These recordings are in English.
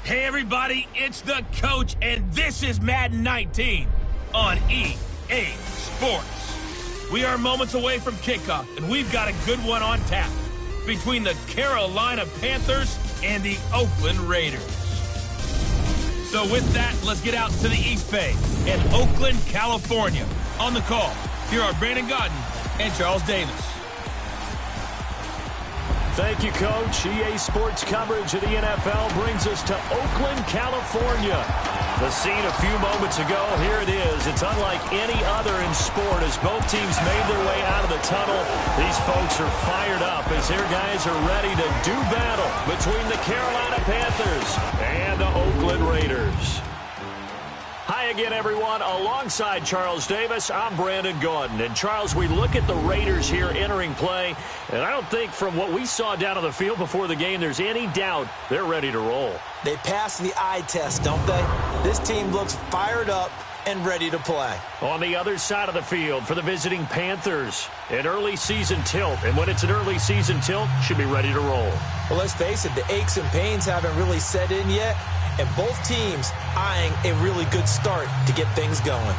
Hey everybody, it's the coach, and this is Madden 19 on EA Sports. We are moments away from kickoff, and we've got a good one on tap between the Carolina Panthers and the Oakland Raiders. So with that, let's get out to the East Bay in Oakland, California. On the call, here are Brandon Godden and Charles Davis. Thank you, Coach. EA Sports coverage of the NFL brings us to Oakland, California. The scene a few moments ago, here it is. It's unlike any other in sport as both teams made their way out of the tunnel. These folks are fired up as their guys are ready to do battle between the Carolina Panthers and the Oakland Raiders. Hi again, everyone. Alongside Charles Davis, I'm Brandon Gaudin. And, Charles, we look at the Raiders here entering play, and I don't think from what we saw down on the field before the game there's any doubt they're ready to roll. They pass the eye test, don't they? This team looks fired up and ready to play. On the other side of the field for the visiting Panthers, an early season tilt. And when it's an early season tilt, should be ready to roll. Well, let's face it, the aches and pains haven't really set in yet. And both teams eyeing a really good start to get things going.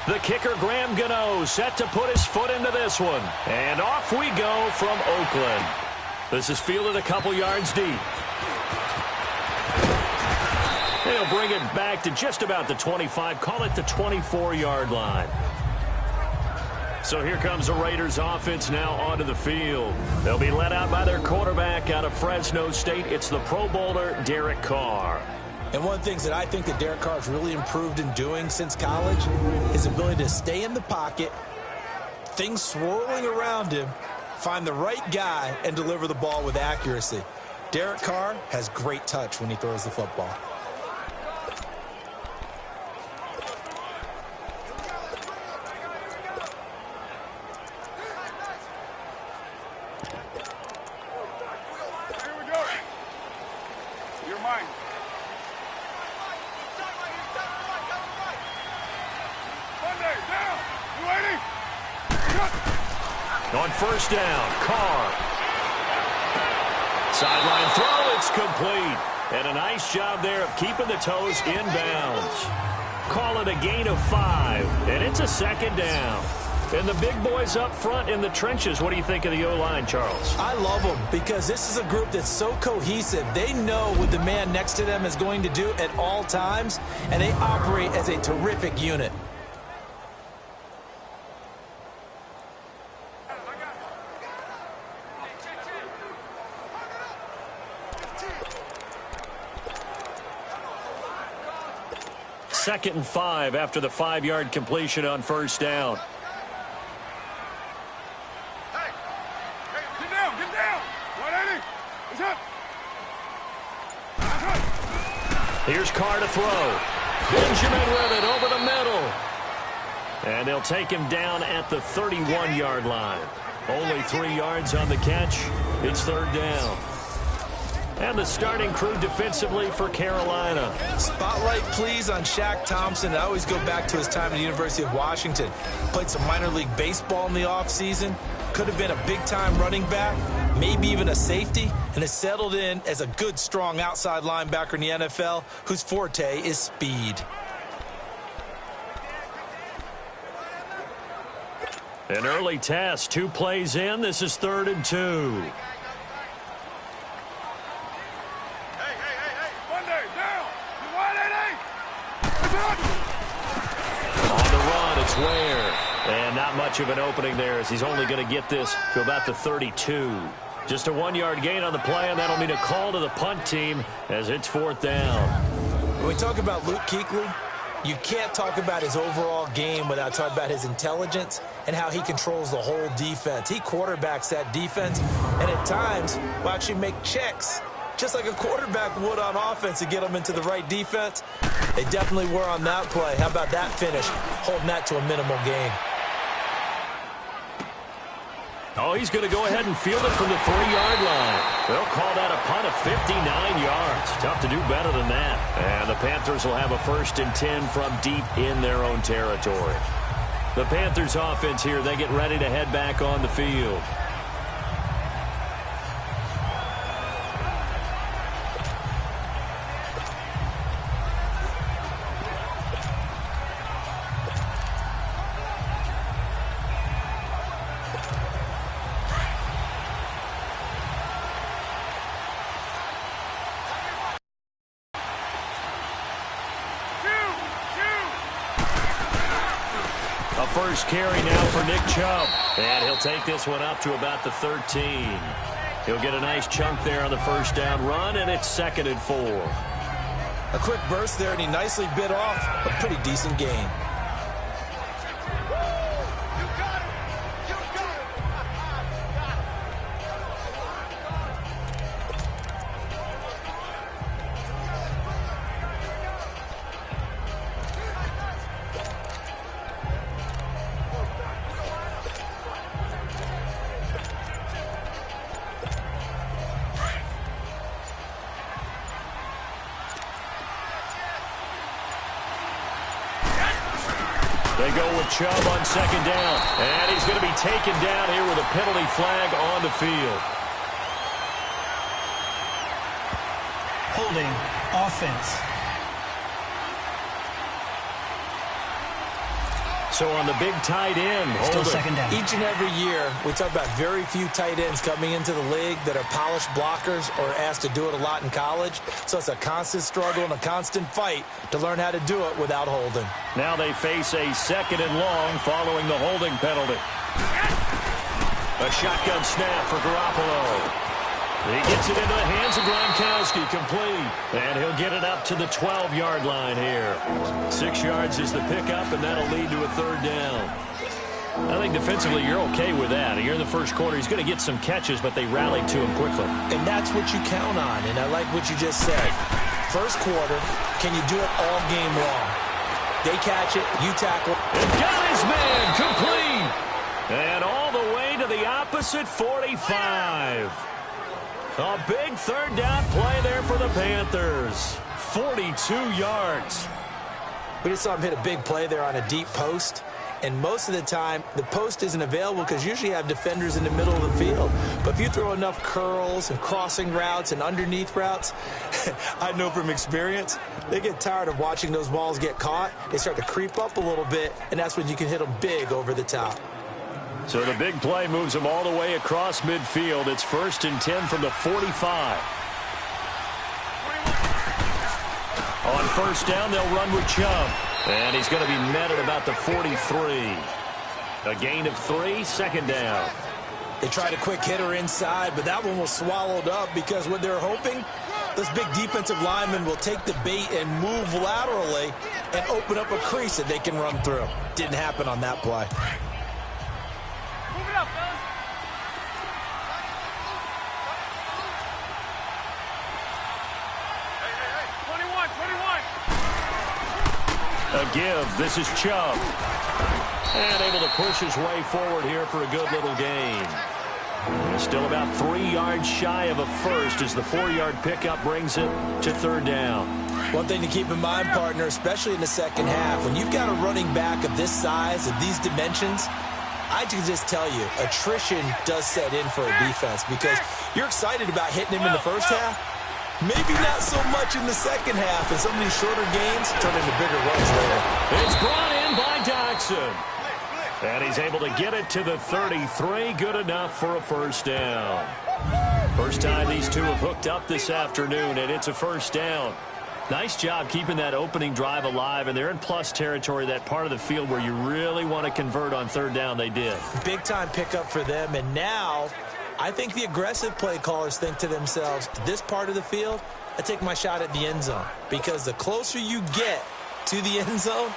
The kicker, Graham Gano, set to put his foot into this one. And off we go from Oakland. This is fielded a couple yards deep. They'll bring it back to just about the 25, call it the 24-yard line. So here comes the Raiders offense now onto the field. They'll be led out by their quarterback out of Fresno State. It's the Pro Bowler, Derek Carr. And one of the things that I think that Derek Carr has really improved in doing since college, his ability to stay in the pocket, things swirling around him, find the right guy, and deliver the ball with accuracy. Derek Carr has great touch when he throws the football. Here we go. You're mine. On first down, Carr. Sideline throw, it's complete. And a nice job there of keeping the toes in bounds. Call it a gain of 5, and it's a second down. And the big boys up front in the trenches. What do you think of the O-line, Charles? I love them because this is a group that's so cohesive. They know what the man next to them is going to do at all times, and they operate as a terrific unit. Second and 5 after the 5-yard completion on first down. Hey, get down, get down. 180. It's up. Here's Carr to throw. Benjamin with it over the middle. And they'll take him down at the 31-yard line. Only 3 yards on the catch. It's third down. And the starting crew defensively for Carolina. Spotlight, please, on Shaq Thompson. I always go back to his time at the University of Washington. Played some minor league baseball in the offseason. Could have been a big-time running back, maybe even a safety, and has settled in as a good, strong outside linebacker in the NFL whose forte is speed. An early test, 2 plays in. This is 3rd and 2. Where? And not much of an opening there as he's only going to get this to about the 32. Just a 1-yard gain on the play, and that'll mean a call to the punt team as it's 4th down. When we talk about Luke Kuechly, you can't talk about his overall game without talking about his intelligence and how he controls the whole defense. He quarterbacks that defense, and at times will actually make checks just like a quarterback would on offense to get them into the right defense. They definitely were on that play. How about that finish, holding that to a minimal gain? Oh, he's going to go ahead and field it from the 3-yard line. They'll call that a punt of 59 yards. Tough to do better than that. And the Panthers will have a 1st and 10 from deep in their own territory. The Panthers offense here, they get ready to head back on the field. First carry now for Nick Chubb. And he'll take this one up to about the 13. He'll get a nice chunk there on the 1st down run, and it's 2nd and 4. A quick burst there, and he nicely bit off a pretty decent gain. They go with Chubb on 2nd down. And he's going to be taken down here with a penalty flag on the field. Holding offense. So on the big tight end. Still 2nd down. Each and every year, we talk about very few tight ends coming into the league that are polished blockers or asked to do it a lot in college. So it's a constant struggle and a constant fight to learn how to do it without holding. Now they face a 2nd and long following the holding penalty. A shotgun snap for Garoppolo. He gets it into the hands of Gronkowski, complete. And he'll get it up to the 12-yard line here. 6 yards is the pickup, and that'll lead to a 3rd down. I think defensively you're okay with that. Here in the 1st quarter, he's going to get some catches, but they rallied to him quickly. And that's what you count on, and I like what you just said. 1st quarter, can you do it all game long? They catch it, you tackle. And got his man, complete. And all the way to the opposite 45. A big 3rd down play there for the Panthers. 42 yards. We just saw him hit a big play there on a deep post. And most of the time, the post isn't available because usually you have defenders in the middle of the field. But if you throw enough curls and crossing routes and underneath routes, I know from experience, they get tired of watching those balls get caught. They start to creep up a little bit, and that's when you can hit them big over the top. So the big play moves them all the way across midfield. It's 1st and 10 from the 45. On 1st down, they'll run with Chubb. And he's going to be met at about the 43. A gain of 3, 2nd down. They tried a quick hitter inside, but that one was swallowed up because what they're hoping, those big defensive linemen will take the bait and move laterally and open up a crease that they can run through. Didn't happen on that play. A give. This is Chubb. And able to push his way forward here for a good little gain. Still about 3 yards shy of a first as the 4-yard pickup brings it to 3rd down. One thing to keep in mind, partner, especially in the 2nd half, when you've got a running back of this size, of these dimensions, I can just tell you, attrition does set in for a defense because you're excited about hitting him in the 1st half. Maybe not so much in the 2nd half, and some of these shorter gains turn into bigger runs later. It's brought in by Jackson. And he's able to get it to the 33. Good enough for a 1st down. First time these two have hooked up this afternoon, and it's a 1st down. Nice job keeping that opening drive alive, and they're in plus territory, that part of the field where you really want to convert on 3rd down. They did. Big-time pickup for them, and now I think the aggressive play callers think to themselves, this part of the field, I take my shot at the end zone. Because the closer you get to the end zone,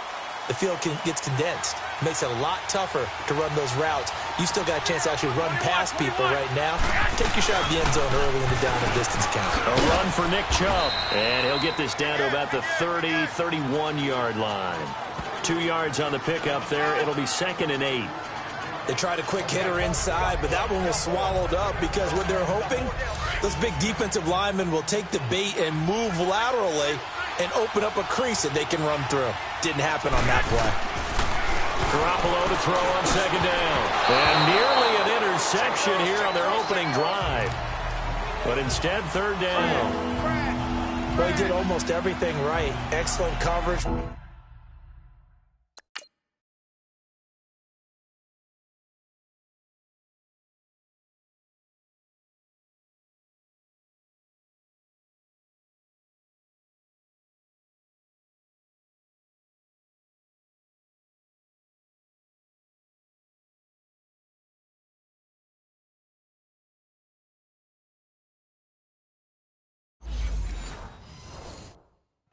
the field gets condensed. Makes it a lot tougher to run those routes. You still got a chance to actually run past people right now. Take your shot at the end zone early in the down and distance count. A run for Nick Chubb. And he'll get this down to about the 30, 31-yard line. 2 yards on the pickup there. It'll be 2nd and 8. They tried a quick hitter inside, but that one was swallowed up because what they're hoping, those big defensive linemen will take the bait and move laterally and open up a crease that they can run through. Didn't happen on that play. Garoppolo to throw on second down. And nearly an interception here on their opening drive. But instead, third down. They did almost everything right. Excellent coverage.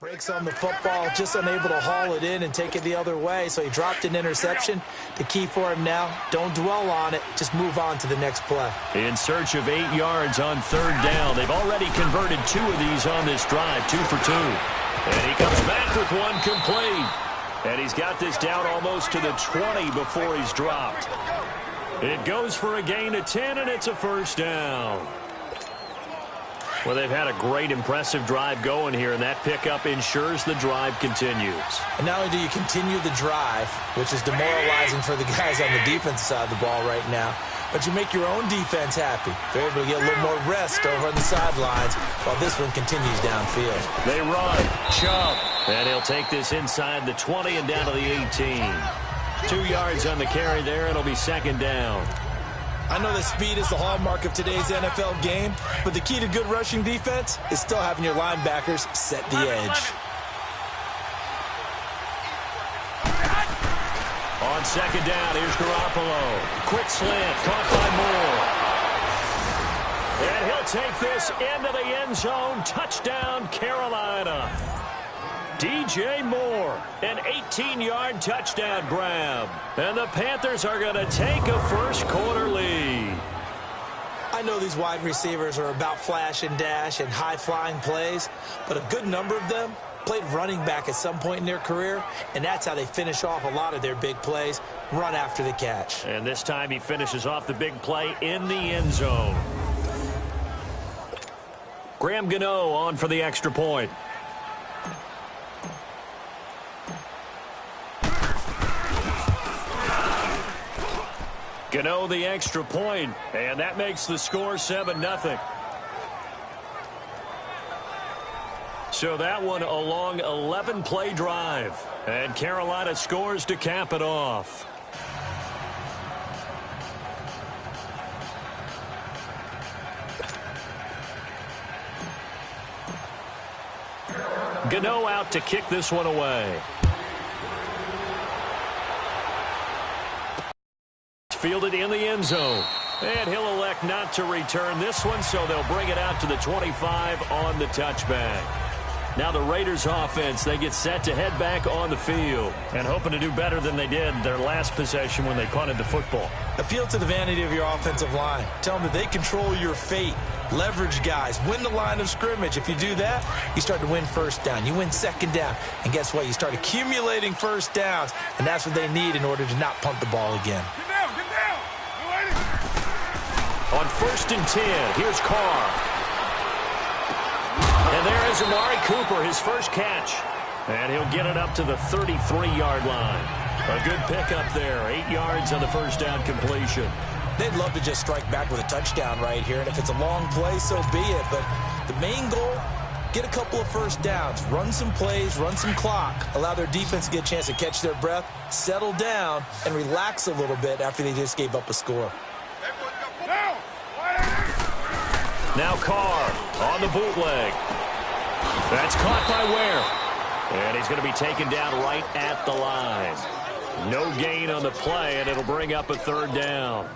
Breaks on the football, just unable to haul it in and take it the other way, so he dropped an interception. The key for him now, don't dwell on it, just move on to the next play. In search of 8 yards on third down. They've already converted 2 of these on this drive, 2 for 2. And he comes back with one complete. And he's got this down almost to the 20 before he's dropped. It goes for a gain of 10, and it's a first down. Well, they've had a great, impressive drive going here, and that pickup ensures the drive continues. And not only do you continue the drive, which is demoralizing for the guys on the defense side of the ball right now, but you make your own defense happy. They're able to get a little more rest over on the sidelines while this one continues downfield. They run, Chubb, and he'll take this inside the 20 and down to the 18. 2 yards on the carry there. It'll be second down. I know that speed is the hallmark of today's NFL game, but the key to good rushing defense is still having your linebackers set the edge. On second down, here's Garoppolo. Quick slant, caught by Moore. And he'll take this into the end zone. Touchdown, Carolina. DJ Moore, an 18-yard touchdown grab. And the Panthers are going to take a first-quarter lead. I know these wide receivers are about flash and dash and high-flying plays, but a good number of them played running back at some point in their career, and that's how they finish off a lot of their big plays, run after the catch. And this time he finishes off the big play in the end zone. Graham Gano on for the extra point. Gano the extra point, and that makes the score 7-0. So that one a long 11-play drive, and Carolina scores to cap it off. Gano out to kick this one away. Fielded in the end zone. And he'll elect not to return this one, so they'll bring it out to the 25 on the touchback. Now the Raiders offense, they get set to head back on the field and hoping to do better than they did their last possession when they punted the football. Appeal to the vanity of your offensive line. Tell them that they control your fate. Leverage guys. Win the line of scrimmage. If you do that, you start to win first down. You win second down. And guess what? You start accumulating first downs, and that's what they need in order to not punt the ball again. On 1st and 10, here's Carr. And there is Amari Cooper, his first catch. And he'll get it up to the 33-yard line. A good pickup there, 8 yards on the first down completion. They'd love to just strike back with a touchdown right here, and if it's a long play, so be it. But the main goal, get a couple of first downs, run some plays, run some clock, allow their defense to get a chance to catch their breath, settle down, and relax a little bit after they just gave up a score. Now Carr on the bootleg. That's caught by Ware. And he's going to be taken down right at the line. No gain on the play, and it'll bring up a third down.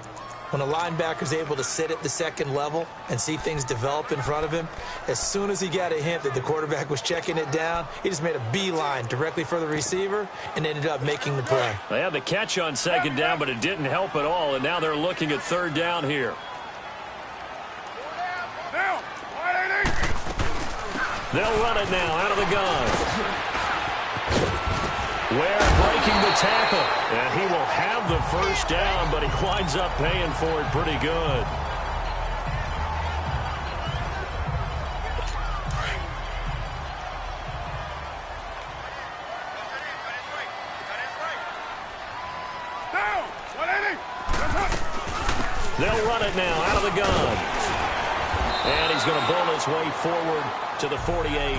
When a linebacker's able to sit at the second level and see things develop in front of him, as soon as he got a hint that the quarterback was checking it down, he just made a beeline directly for the receiver and ended up making the play. They had the catch on second down, but it didn't help at all, and now they're looking at third down here. They'll run it now out of the gun. Ware breaking the tackle. And he will have the first down, but he winds up paying for it pretty good. They'll run it now out of the gun. And he's going to bull his way forward to the 48.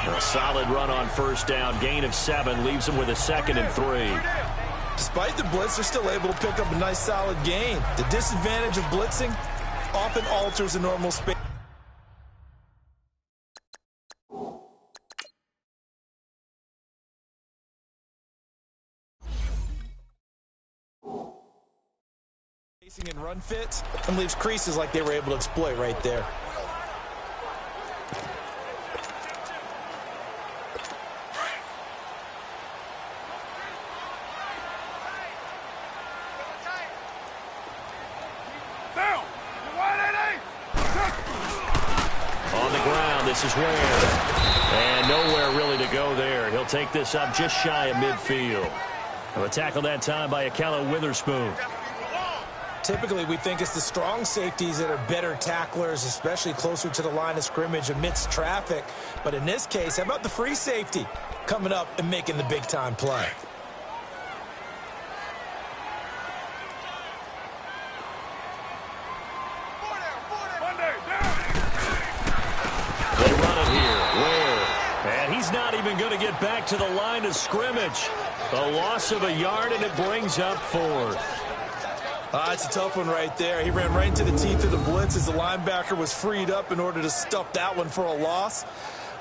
A solid run on first down. Gain of 7 leaves him with a 2nd and 3. Despite the blitz, they're still able to pick up a nice solid gain. The disadvantage of blitzing often alters the normal space. And run fits and leaves creases like they were able to exploit right there. On the ground, this is Ware. And nowhere really to go there. He'll take this up just shy of midfield. A tackle that time by Akello Witherspoon. Typically, we think it's the strong safeties that are better tacklers, especially closer to the line of scrimmage amidst traffic. But in this case, how about the free safety coming up and making the big-time play? They run it here. Ware. And he's not even going to get back to the line of scrimmage. A loss of a yard, and it brings up 4th. It's a tough one right there. He ran right into the teeth of the blitz as the linebacker was freed up in order to stuff that one for a loss.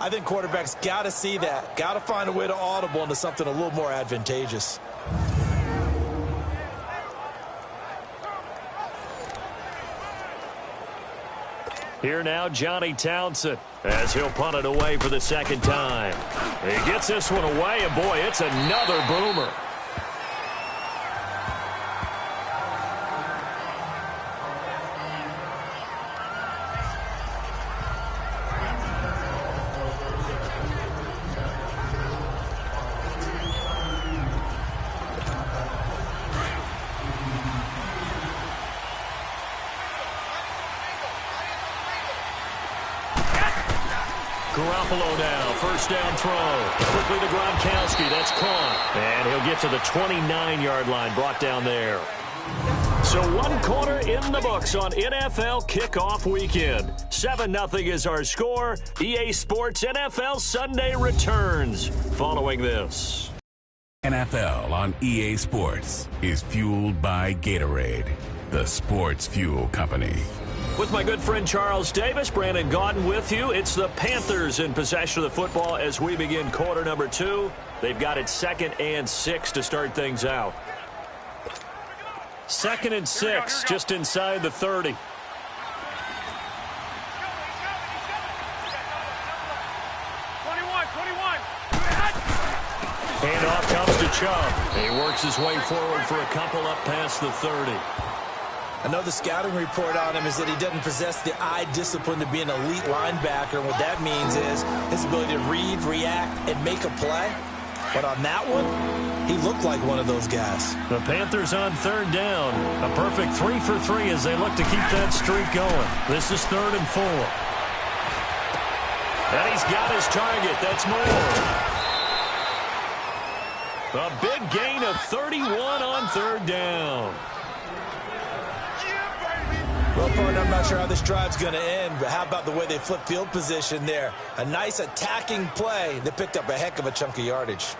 I think quarterbacks got to see that. Got to find a way to audible into something a little more advantageous. Here now, Johnny Townsend, as he'll punt it away for the 2nd time. He gets this one away, and boy, it's another boomer. Garoppolo now, first down throw. Quickly to Gronkowski, that's caught. And he'll get to the 29-yard line, brought down there. So 1 quarter in the books on NFL kickoff weekend. 7-0 is our score. EA Sports NFL Sunday returns following this. NFL on EA Sports is fueled by Gatorade, the sports fuel company. With my good friend Charles Davis, Brandon Gaudin with you. It's the Panthers in possession of the football as we begin quarter number 2. They've got it 2nd and 6 to start things out. 2nd and 6, just inside the 30. Handoff comes to Chubb. He works his way forward for a couple up past the 30. I know the scouting report on him is that he doesn't possess the eye discipline to be an elite linebacker. And what that means is his ability to read, react, and make a play. But on that one, he looked like one of those guys. The Panthers on 3rd down. A perfect 3 for 3 as they look to keep that streak going. This is 3rd and 4. And he's got his target. That's more. A big gain of 31 on 3rd down. Well, partner, I'm not sure how this drive's going to end, but how about the way they flip field position there? A nice attacking play that picked up a heck of a chunk of yardage.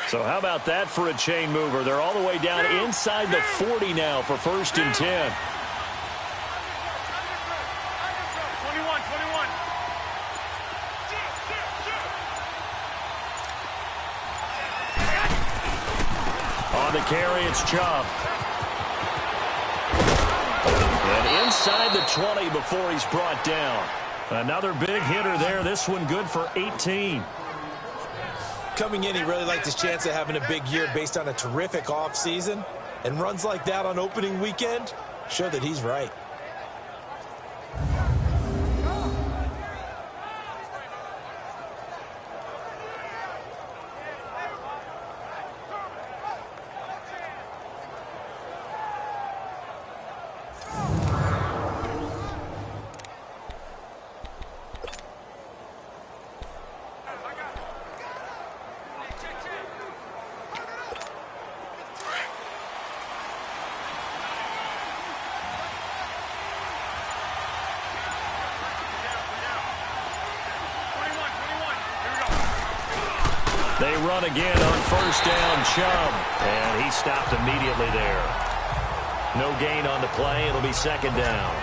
So how about that for a chain mover? They're all the way down inside the 40 now for 1st and 10. 21. On the carry, it's Chubb. And inside the 20 before he's brought down. Another big hitter there. This one good for 18. Coming in, he really liked his chance of having a big year based on a terrific offseason. And runs like that on opening weekend show that he's right. They run again on first down, Chubb. And he stopped immediately there. No gain on the play. It'll be second down.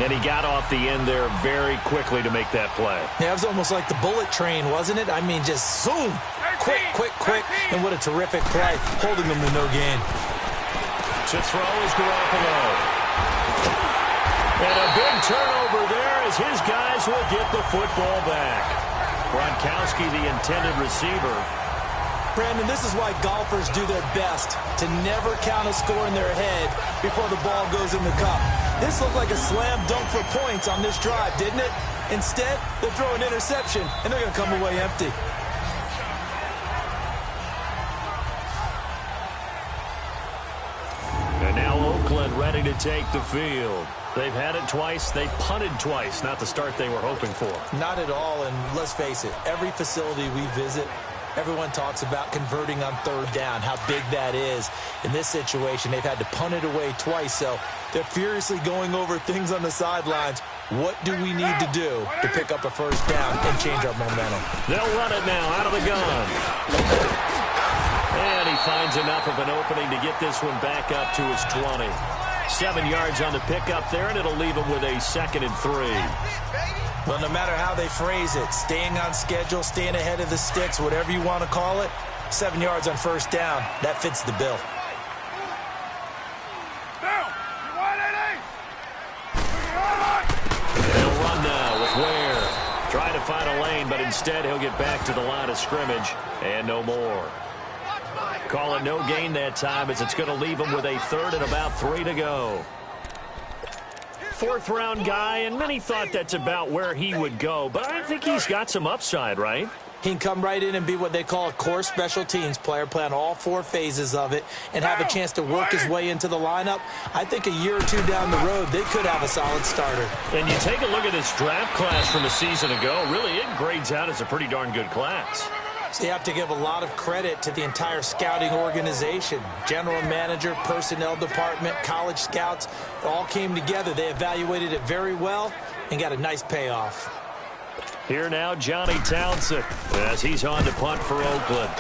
And he got off the end there very quickly to make that play. Yeah, it was almost like the bullet train, wasn't it? I mean, just zoom. Quick, quick, quick. And what a terrific play, holding them to no gain. To throw is Garoppolo. And a big turnover there as his guys will get the football back. Gronkowski, the intended receiver. Brandon, this is why golfers do their best to never count a score in their head before the ball goes in the cup. This looked like a slam dunk for points on this drive, didn't it? Instead, they'll throw an interception, and they're going to come away empty. And now Oakland ready to take the field. They've had it twice. They've punted twice. Not the start they were hoping for. Not at all, and let's face it, every facility we visit, everyone talks about converting on third down, how big that is. In this situation, they've had to punt it away twice, so they're furiously going over things on the sidelines. What do we need to do to pick up a first down and change our momentum? They'll run it now out of the gun. And he finds enough of an opening to get this one back up to his 20. 7 yards on the pickup there, and it'll leave him with a 2nd and 3. Well, no matter how they phrase it, staying on schedule, staying ahead of the sticks, whatever you want to call it, 7 yards on first down, that fits the bill. They'll run now with Ware. Trying to find a lane, but instead he'll get back to the line of scrimmage, and no more. Call it no gain that time as it's going to leave him with a 3rd and about 3 to go. 4th-round guy, and many thought that's about where he would go, but I think he's got some upside, right? He can come right in and be what they call a core special teams player, play on all 4 phases of it, and have a chance to work his way into the lineup. I think a year or 2 down the road, they could have a solid starter. And you take a look at this draft class from a season ago, really it grades out as a pretty darn good class. So you have to give a lot of credit to the entire scouting organization. General manager, personnel department, college scouts, it all came together. They evaluated it very well and got a nice payoff. Here now, Johnny Townsend, as he's on to punt for Oakland.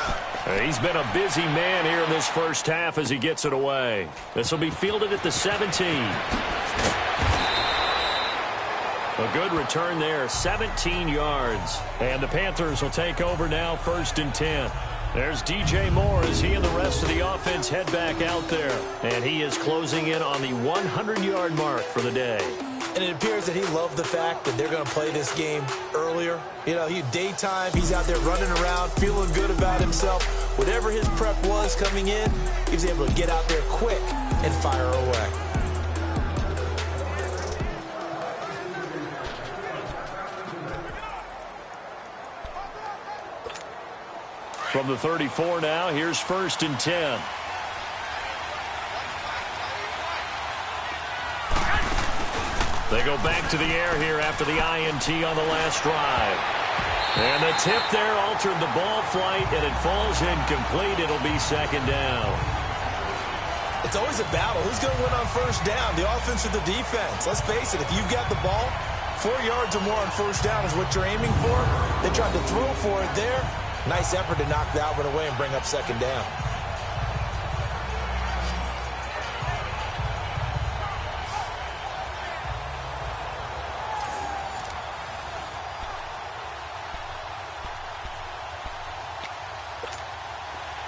He's been a busy man here in this first half as he gets it away. This will be fielded at the 17. A good return there, 17 yards. And the Panthers will take over now, 1st and 10. There's DJ Moore as he and the rest of the offense head back out there. And he is closing in on the 100-yard mark for the day. And it appears that he loved the fact that they're going to play this game earlier. You know, daytime, he's out there running around, feeling good about himself. Whatever his prep was coming in, he was able to get out there quick and fire away. From the 34 now, here's 1st and 10. They go back to the air here after the INT on the last drive. And the tip there altered the ball flight, and it falls incomplete. It'll be 2nd down. It's always a battle. Who's going to win on first down, the offense or the defense? Let's face it, if you've got the ball, 4 yards or more on first down is what you're aiming for. They tried to throw for it there. Nice effort to knock that one away and bring up 2nd down.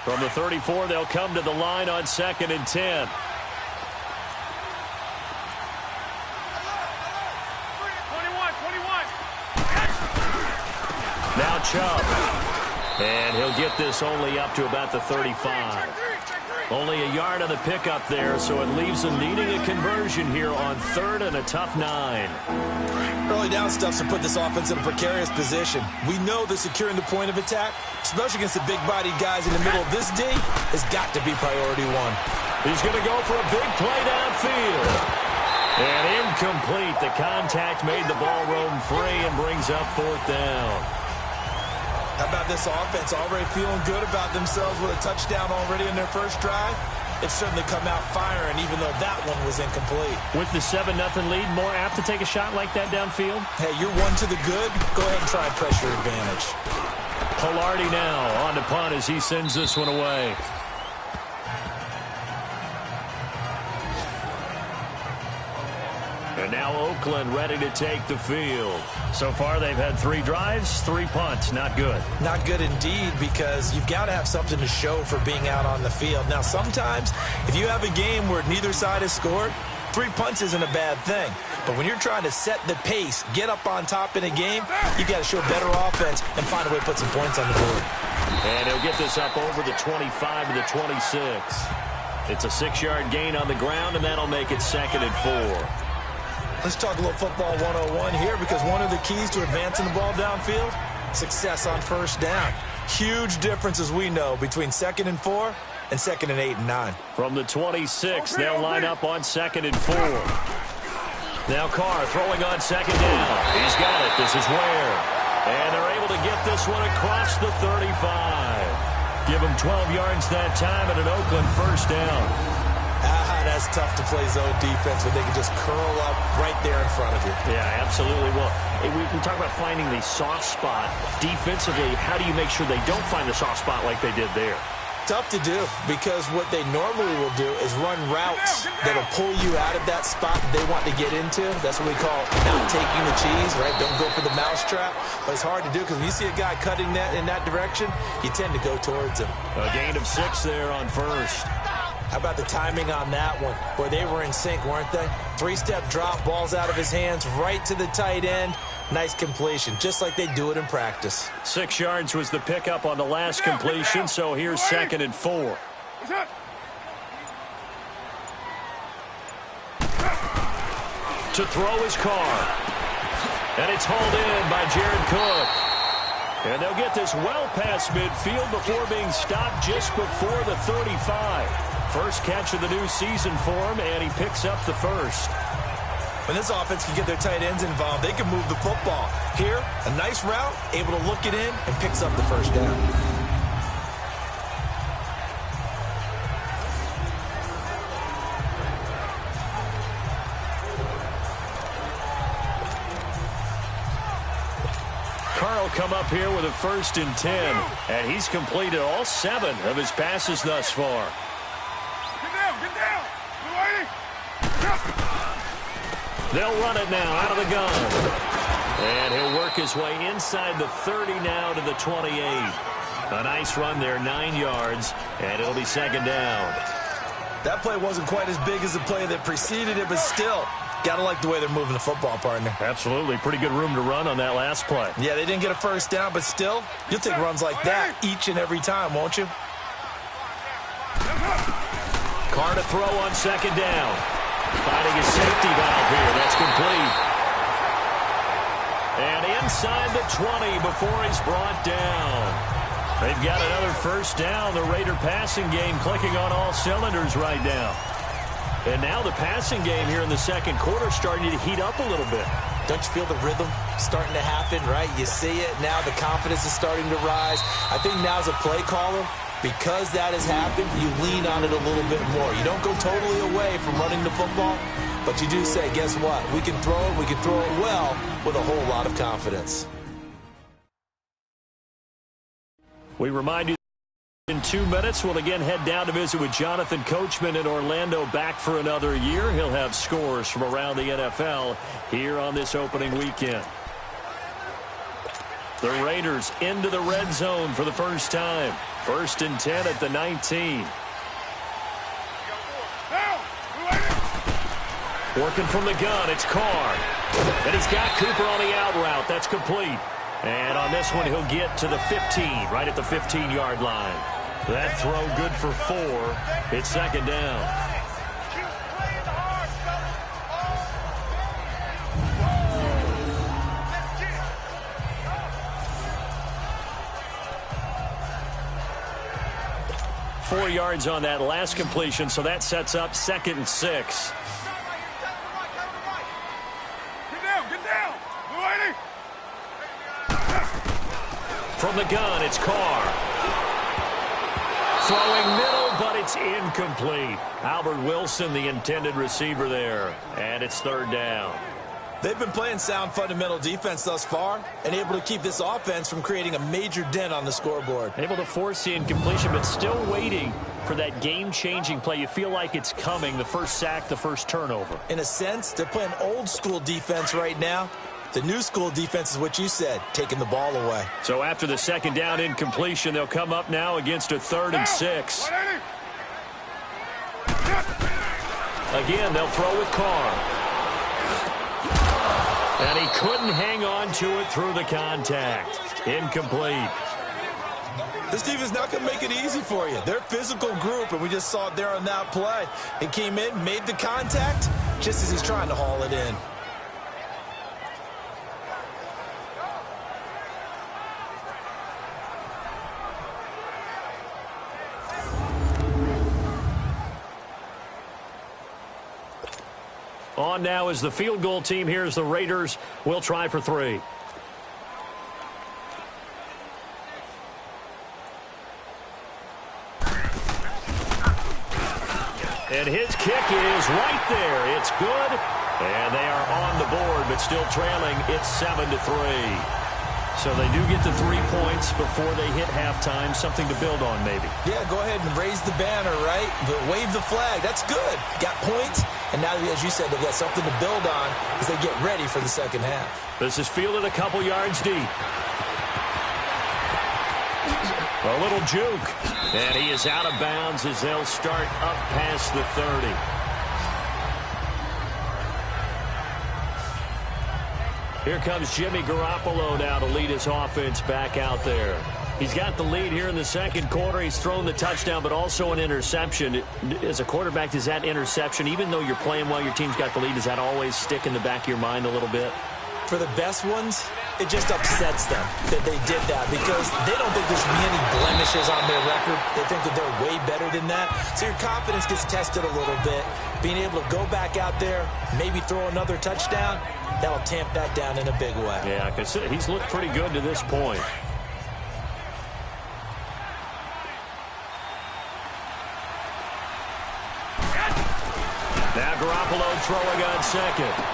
From the 34, they'll come to the line on 2nd and 10. Now Chubb. And he'll get this only up to about the 35. Only a yard on the pickup there, so it leaves them needing a conversion here on 3rd and a tough 9. Early down stuff's to put this offense in a precarious position. We know that securing the point of attack, especially against the big-bodied guys in the middle of this D, has got to be priority 1. He's going to go for a big play downfield. And incomplete. The contact made the ball roam free and brings up 4th down. How about this offense already feeling good about themselves with a touchdown already in their first drive? It's certainly come out firing, even though that one was incomplete. With the 7-0 lead, more apt to take a shot like that downfield? Hey, you're one to the good. Go ahead and try and press your advantage. Polardi now on the punt as he sends this one away. And now Oakland ready to take the field. So far, they've had 3 drives, 3 punts. Not good. Not good indeed, because you've got to have something to show for being out on the field. Now, sometimes, if you have a game where neither side has scored, 3 punts isn't a bad thing. But when you're trying to set the pace, get up on top in a game, you've got to show better offense and find a way to put some points on the board. And he'll get this up over the 25 to the 26. It's a 6-yard gain on the ground, and that'll make it 2nd and 4. Let's talk a little football 101 here, because one of the keys to advancing the ball downfield, success on first down. Huge difference, as we know, between 2nd and 4 and 2nd and 8 and 9. From the 26, they'll line up on 2nd and 4. Now Carr throwing on 2nd down. He's got it. This is Ware. And they're able to get this one across the 35. Give them 12 yards that time and an Oakland first down. That's tough to play zone defense when they can just curl up right there in front of you. Yeah, absolutely. Well, we talk about finding the soft spot. Defensively, how do you make sure they don't find the soft spot like they did there? Tough to do, because what they normally will do is run routes that'll pull you out of that spot that they want to get into. That's what we call not taking the cheese, right? Don't go for the mousetrap. But it's hard to do, because when you see a guy cutting that in that direction, you tend to go towards him. A gain of 6 there on first. How about the timing on that one, where they were in sync, weren't they? 3-step drop, balls out of his hands, right to the tight end. Nice completion, just like they do it in practice. 6 yards was the pickup on the last completion, so here's 2nd and 4. To throw his Carr. And it's hauled in by Jared Cook. And they'll get this well past midfield before being stopped just before the 35. First catch of the new season for him, and he picks up the first. When this offense can get their tight ends involved, they can move the football. Here, a nice route, able to look it in, and picks up the first down. Carl come up here with a 1st and 10, and he's completed all 7 of his passes thus far. Get down! They'll run it now out of the gun. And he'll work his way inside the 30 now to the 28. A nice run there, 9 yards, and it'll be 2nd down. That play wasn't quite as big as the play that preceded it, but still, gotta like the way they're moving the football, partner. Absolutely. Pretty good room to run on that last play. Yeah, they didn't get a first down, but still, you'll take runs like that each and every time, won't you? Carr to throw on 2nd down. Finding his safety valve here. That's complete. And inside the 20 before he's brought down. They've got another first down. The Raider passing game clicking on all cylinders right now. And now the passing game here in the 2nd quarter starting to heat up a little bit. Don't you feel the rhythm starting to happen, right? You see it. Now the confidence is starting to rise. I think now's a play caller. Because that has happened, you lean on it a little bit more. You don't go totally away from running the football, but you do say, guess what? We can throw it well with a whole lot of confidence. We remind you in 2 minutes, we'll again head down to visit with Jonathan Coachman in Orlando, back for another year. He'll have scores from around the NFL here on this opening weekend. The Raiders into the red zone for the first time. 1st and 10 at the 19. Working from the gun, it's Carr. And he's got Cooper on the out route. That's complete. And on this one, he'll get to the 15, right at the 15-yard line. That throw good for 4. It's second down. Four yards on that last completion, so that sets up 2nd and 6. Get down! Lady! From the gun, it's Carr. Throwing middle, but it's incomplete. Albert Wilson, the intended receiver there, and it's 3rd down. They've been playing sound fundamental defense thus far and able to keep this offense from creating a major dent on the scoreboard. Able to force the incompletion, but still waiting for that game-changing play. You feel like it's coming, the first sack, the first turnover. In a sense, they're playing old-school defense right now. The new school defense is what you said, taking the ball away. So after the 2nd down incompletion, they'll come up now against a 3rd and 6. Again, they'll throw with Carr. And he couldn't hang on to it through the contact. Incomplete. This team is not going to make it easy for you. They're a physical group, and we just saw it there on that play. He came in, made the contact, just as he's trying to haul it in. On now is the field goal team. Here's the Raiders. We'll try for 3. And his kick is right there. It's good. And they are on the board, but still trailing. It's 7-3. So they do get the 3 points before they hit halftime. Something to build on, maybe. Yeah, go ahead and raise the banner, right? But wave the flag. That's good. Got points. And now, as you said, they've got something to build on as they get ready for the second half. This is fielded a couple yards deep. A little juke. And he is out of bounds as they'll start up past the 30. Here comes Jimmy Garoppolo now to lead his offense back out there. He's got the lead here in the 2nd quarter. He's thrown the touchdown, but also an interception. As a quarterback, does that interception, even though you're playing well, your team's got the lead, does that always stick in the back of your mind a little bit? For the best ones, it just upsets them that they did that because they don't think there should be any blemishes on their record. They think that they're way better than that. So your confidence gets tested a little bit. Being able to go back out there, maybe throw another touchdown, that'll tamp that down in a big way. Yeah, because he's looked pretty good to this point. Now Garoppolo throwing on 2nd.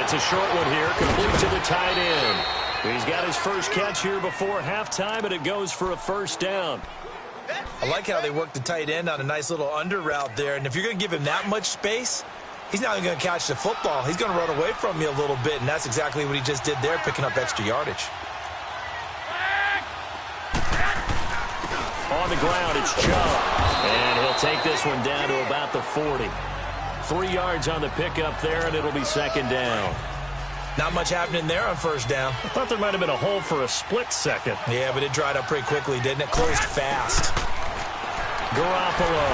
It's a short one here, complete to the tight end. He's got his first catch here before halftime, and it goes for a 1st down. I like how they work the tight end on a nice little under route there, and if you're going to give him that much space, he's not even going to catch the football. He's going to run away from you a little bit, and that's exactly what he just did there, picking up extra yardage. On the ground, it's Chubb, and he'll take this one down to about the 40. 3 yards on the pickup there, and it'll be 2nd down. Not much happening there on 1st down. I thought there might have been a hole for a split second. Yeah, but it dried up pretty quickly, didn't it? Closed fast. Garoppolo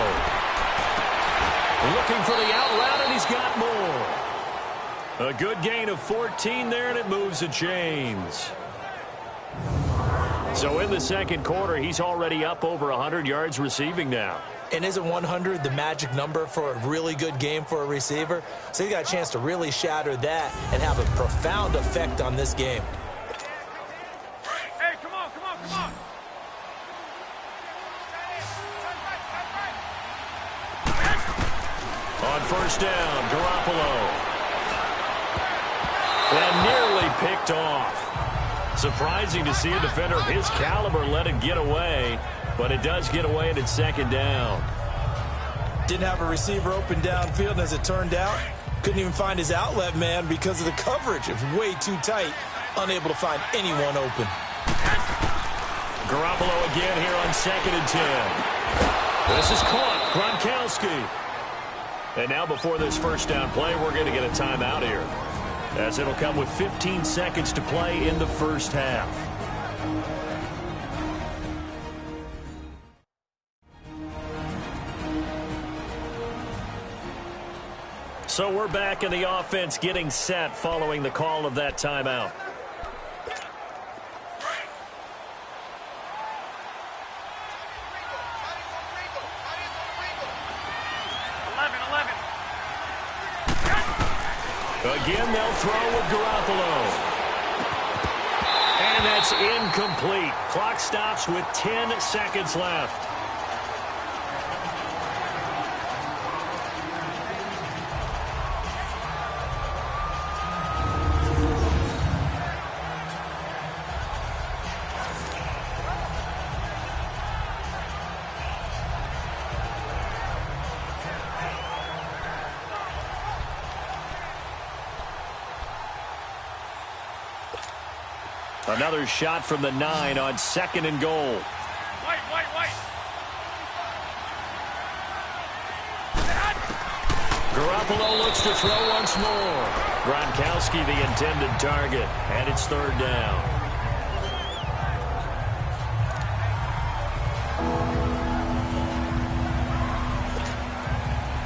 looking for the out route, and he's got more. A good gain of 14 there, and it moves the chains. So in the 2nd quarter, he's already up over 100 yards receiving now. And isn't 100 the magic number for a really good game for a receiver? So he got a chance to really shatter that and have a profound effect on this game. Hey, come on, come on, come on. On 1st down, Garoppolo. And nearly picked off. Surprising to see a defender of his caliber let it get away. But it does get away, and it's 2nd down. Didn't have a receiver open downfield, and as it turned out, couldn't even find his outlet man because of the coverage. It was way too tight, unable to find anyone open. Garoppolo again here on 2nd and 10. This is caught. Gronkowski. And now before this 1st down play, we're going to get a timeout here. as it'll come with 15 seconds to play in the first half. So we're back in the offense getting set following the call of that timeout. Again, they'll throw with Garoppolo. And that's incomplete. Clock stops with 10 seconds left. Another shot from the 9 on 2nd and goal. White. Garoppolo looks to throw once more. Gronkowski the intended target, and it's 3rd down.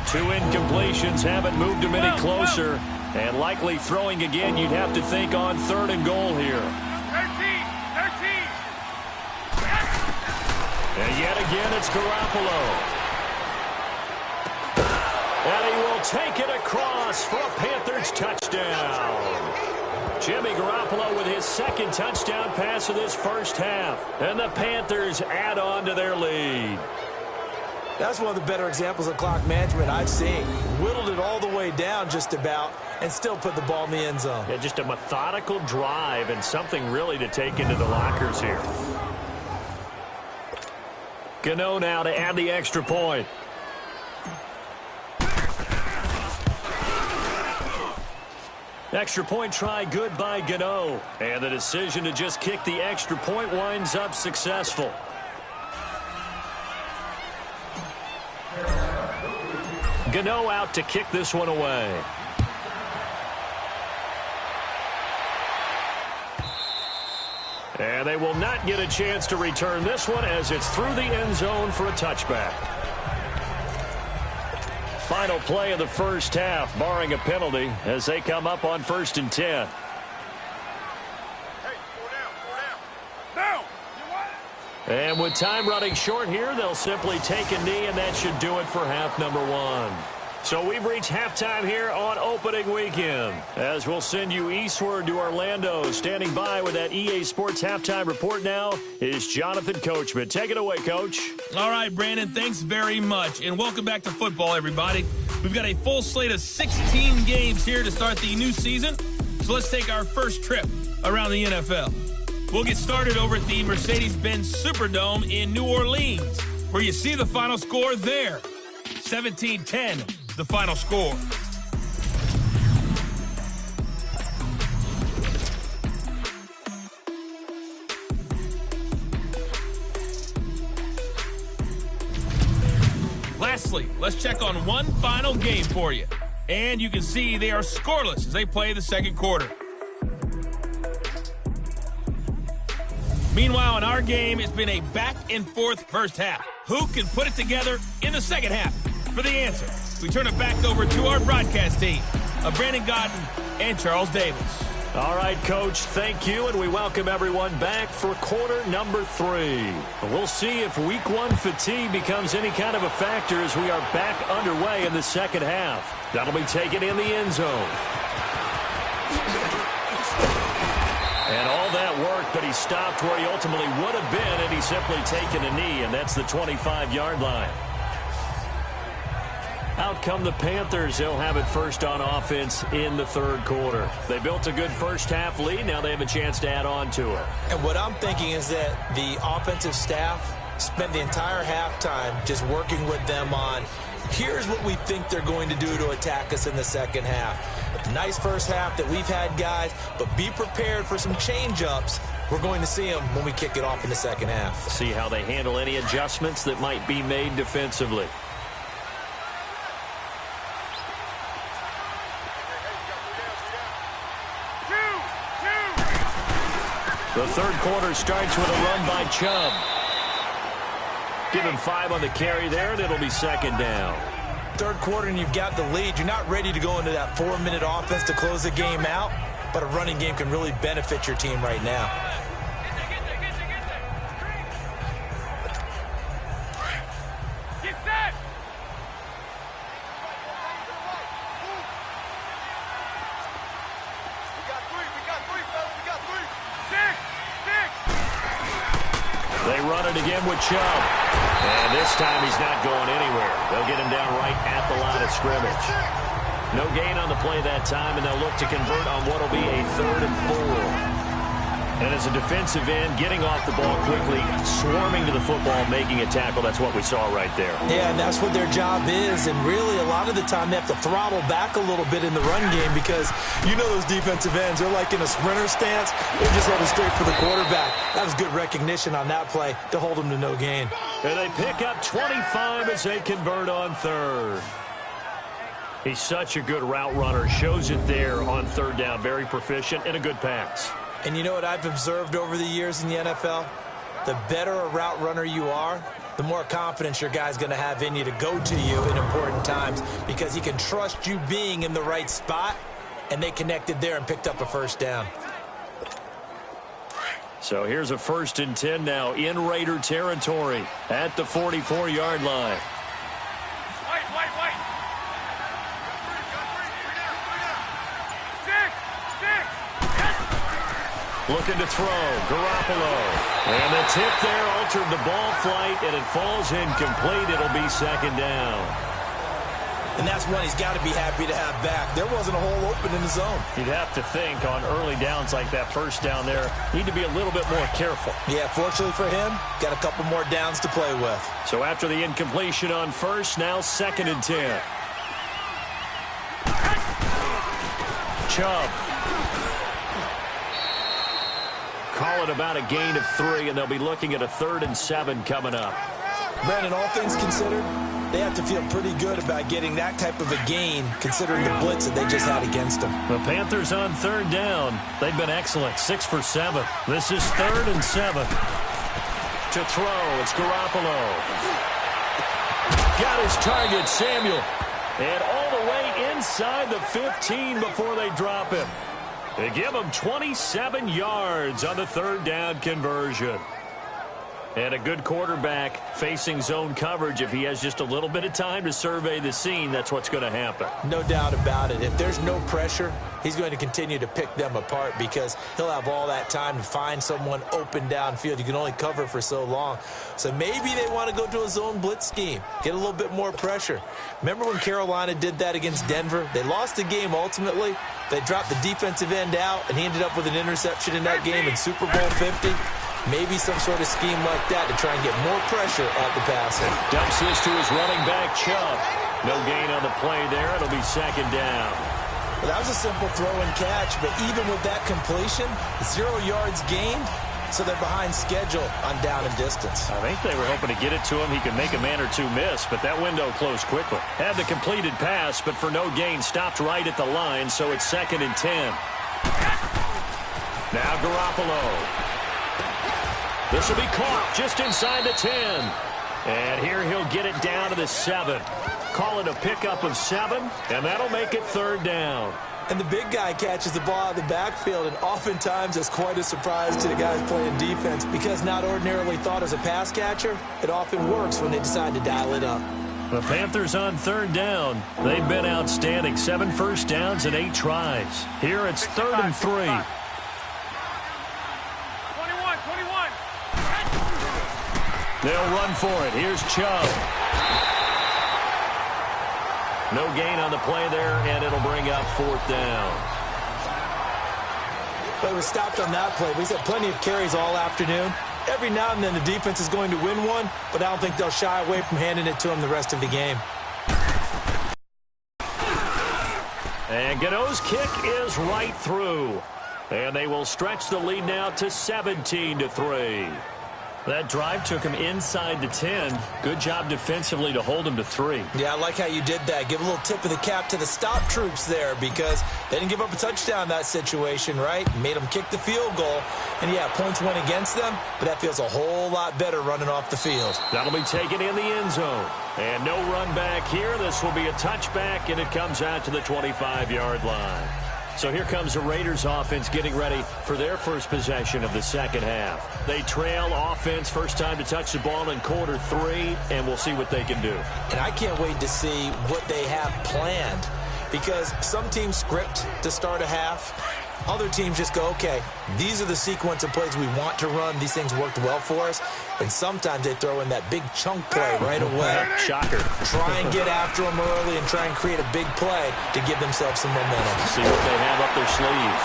Two incompletions haven't moved him any closer, and likely throwing again, you'd have to think on 3rd and goal here. 13. And yet again, it's Garoppolo. And he will take it across for a Panthers touchdown. Jimmy Garoppolo with his 2nd touchdown pass of this first half. And the Panthers add on to their lead. That's one of the better examples of clock management I've seen. Whittled it all the way down just about and still put the ball in the end zone. Yeah, just a methodical drive and something really to take into the lockers here. Gano now to add the extra point. Extra point try good by Gano. And the decision to just kick the extra point winds up successful. Gano out to kick this one away. And they will not get a chance to return this one as it's through the end zone for a touchback. Final play of the first half, barring a penalty, as they come up on 1st and 10. Hey, down. And with time running short here, they'll simply take a knee, and that should do it for half number 1. So we've reached halftime here on opening weekend, as we'll send you eastward to Orlando. Standing by with that EA Sports halftime report now is Jonathan Coachman. Take it away, Coach. All right, Brandon, thanks very much. And welcome back to football, everybody. We've got a full slate of 16 games here to start the new season. So let's take our first trip around the NFL. We'll get started over at the Mercedes-Benz Superdome in New Orleans, where you see the final score there. 17-10, the final score. Lastly, let's check on one final game for you. And you can see they are scoreless as they play the second quarter. Meanwhile, in our game, it's been a back-and-forth first half. Who can put it together in the second half? For the answer, we turn it back over to our broadcast team of Brandon Godden and Charles Davis. All right, Coach, thank you, and we welcome everyone back for quarter number 3. We'll see if week 1 fatigue becomes any kind of a factor as we are back underway in the second half. That'll be taken in the end zone. And all that work, but he stopped where he ultimately would have been, and he's simply taken a knee, and that's the 25-yard line. Out come the Panthers. They'll have it first on offense in the third quarter. They built a good first half lead. Now they have a chance to add on to it. And what I'm thinking is that the offensive staff spent the entire halftime just working with them on, here's what we think they're going to do to attack us in the second half. Nice first half that we've had, guys, but be prepared for some change-ups. We're going to see them when we kick it off in the second half. See how they handle any adjustments that might be made defensively. The third quarter starts with a run by Chubb. Give him 5 on the carry there, and it'll be second down. Third quarter and you've got the lead. You're not ready to go into that 4-minute offense to close the game out, but a running game can really benefit your team right now. Get set! We got three, fellas, we got three. Six! They run it again with Chubb. And this time he's not going anywhere. They'll get him down right at the line of scrimmage. No gain on the play that time, and they'll look to convert on what will be a 3rd and 4. And as a defensive end, getting off the ball quickly, swarming to the football, making a tackle, that's what we saw right there. Yeah, and that's what their job is. And really, a lot of the time, they have to throttle back a little bit in the run game because you know those defensive ends, they're like in a sprinter stance. They're just headed straight for the quarterback. That was good recognition on that play to hold them to no gain. And they pick up 25 as they convert on 3rd. He's such a good route runner. Shows it there on 3rd down. Very proficient and a good pass. And you know what I've observed over the years in the NFL? The better a route runner you are, the more confidence your guy's going to have in you to go to you in important times because he can trust you being in the right spot, and they connected there and picked up a first down. So here's a 1st and 10 now in Raider territory at the 44-yard line. White. Looking to throw, Garoppolo. And the tip there altered the ball flight, and it falls incomplete. It'll be second down. And that's one he's got to be happy to have back. There wasn't a hole open in the zone. You'd have to think on early downs like that first down there, need to be a little bit more careful. Yeah, fortunately for him, got a couple more downs to play with. So after the incompletion on 1st, now 2nd and 10. Chubb. Call it about a gain of 3, and they'll be looking at a 3rd and 7 coming up. Brandon, all things considered, they have to feel pretty good about getting that type of a gain considering the blitz that they just had against them. The Panthers on 3rd down. They've been excellent, 6 for 7. This is 3rd and 7. To throw, it's Garoppolo. Got his target, Samuel. And all the way inside the 15 before they drop him. They give him 27 yards on the 3rd down conversion. And a good quarterback facing zone coverage. If he has just a little bit of time to survey the scene, that's what's going to happen. No doubt about it. If there's no pressure, he's going to continue to pick them apart because he'll have all that time to find someone open downfield. You can only cover for so long. So maybe they want to go to a zone blitz scheme, get a little bit more pressure. Remember when Carolina did that against Denver? They lost the game ultimately. They dropped the defensive end out, and he ended up with an interception in that game in Super Bowl 50. Maybe some sort of scheme like that to try and get more pressure at the passer. Dumps this to his running back, Chubb. No gain on the play there. It'll be second down. Well, that was a simple throw and catch, but even with that completion, 0 yards gained, so they're behind schedule on down and distance. I think they were hoping to get it to him. He could make a man or two miss, but that window closed quickly. Had the completed pass, but for no gain, stopped right at the line, so it's 2nd and 10. Now Garoppolo. This will be caught just inside the 10. And here he'll get it down to the 7. Call it a pickup of 7, and that'll make it 3rd down. And the big guy catches the ball out of the backfield, and oftentimes it's quite a surprise to the guys playing defense because not ordinarily thought as a pass catcher, it often works when they decide to dial it up. The Panthers on 3rd down. They've been outstanding. 7 first downs and 8 tries. Here it's 3rd and 3. 21. They'll run for it. Here's Chubb. No gain on the play there, and it'll bring up 4th down. But it was stopped on that play. We've had plenty of carries all afternoon. Every now and then the defense is going to win one, but I don't think they'll shy away from handing it to them the rest of the game. And Gano's kick is right through. And they will stretch the lead now to 17-3. That drive took him inside the 10. Good job defensively to hold him to 3. Yeah, I like how you did that. Give a little tip of the cap to the stop troops there because they didn't give up a touchdown in that situation, right? Made them kick the field goal. And, yeah, points went against them, but that feels a whole lot better running off the field. That'll be taken in the end zone. And no run back here. This will be a touchback, and it comes out to the 25-yard line. So here comes the Raiders offense getting ready for their first possession of the second half. They trail offense, first time to touch the ball in quarter 3, and we'll see what they can do. And I can't wait to see what they have planned because some teams script to start a half. Other teams just go, okay, these are the sequence of plays we want to run. These things worked well for us. And sometimes they throw in that big chunk play right away. Shocker. Try and get after them early and try and create a big play to give themselves some momentum. See what they have up their sleeve.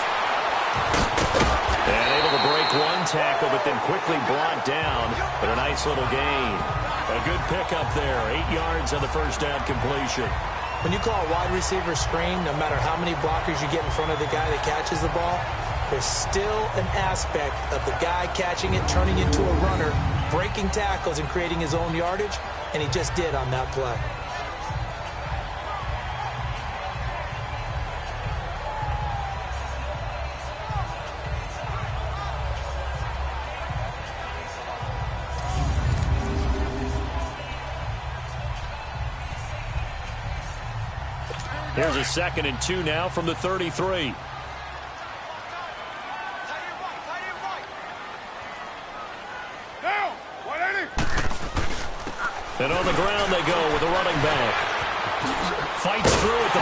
And able to break one tackle, but then quickly brought down. But a nice little gain. A good pickup there. 8 yards on the first down completion. When you call a wide receiver screen, no matter how many blockers you get in front of the guy that catches the ball, there's still an aspect of the guy catching it, turning into a runner, breaking tackles and creating his own yardage, and he just did on that play. Here's a 2nd and 2 now from the 33. And on the ground they go with a running back. Fights through at the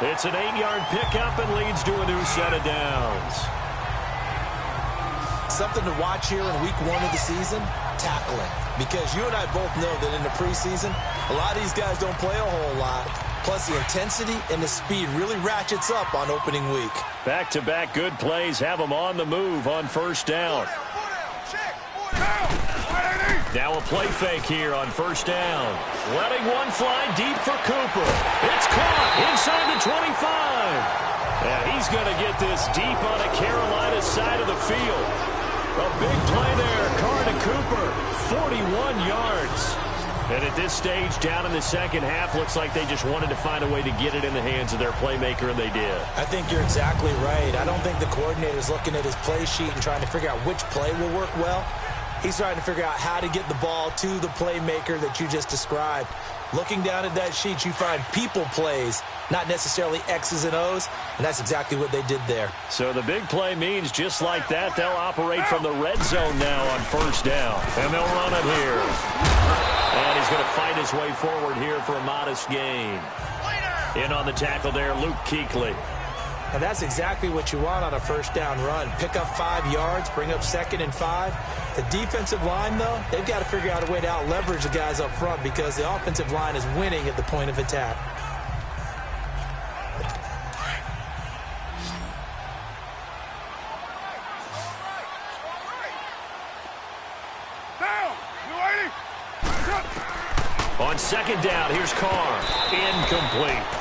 5. It's an 8-yard pickup and leads to a new set of downs. Something to watch here in week 1 of the season, tackling. Because you and I both know that in the preseason, a lot of these guys don't play a whole lot. Plus, the intensity and the speed really ratchets up on opening week. Back-to-back good plays have them on the move on first down. Now a play fake here on first down. Letting one fly deep for Cooper. It's caught inside the 25. And he's going to get this deep on the Carolina side of the field. A big play there. Carr to Cooper. 41 yards. And at this stage, down in the second half, looks like they just wanted to find a way to get it in the hands of their playmaker, and they did. I think you're exactly right. I don't think the coordinator's looking at his play sheet and trying to figure out which play will work well. He's trying to figure out how to get the ball to the playmaker that you just described. Looking down at that sheet, you find people plays, not necessarily X's and O's, and that's exactly what they did there. So the big play means just like that, they'll operate from the red zone now on first down. And they'll run it here. And he's going to fight his way forward here for a modest gain. In on the tackle there, Luke Kuechly. And that's exactly what you want on a first down run. Pick up 5 yards, bring up 2nd and 5. The defensive line, though, they've got to figure out a way to out-leverage the guys up front because the offensive line is winning at the point of attack. On second down, here's Carr. Incomplete.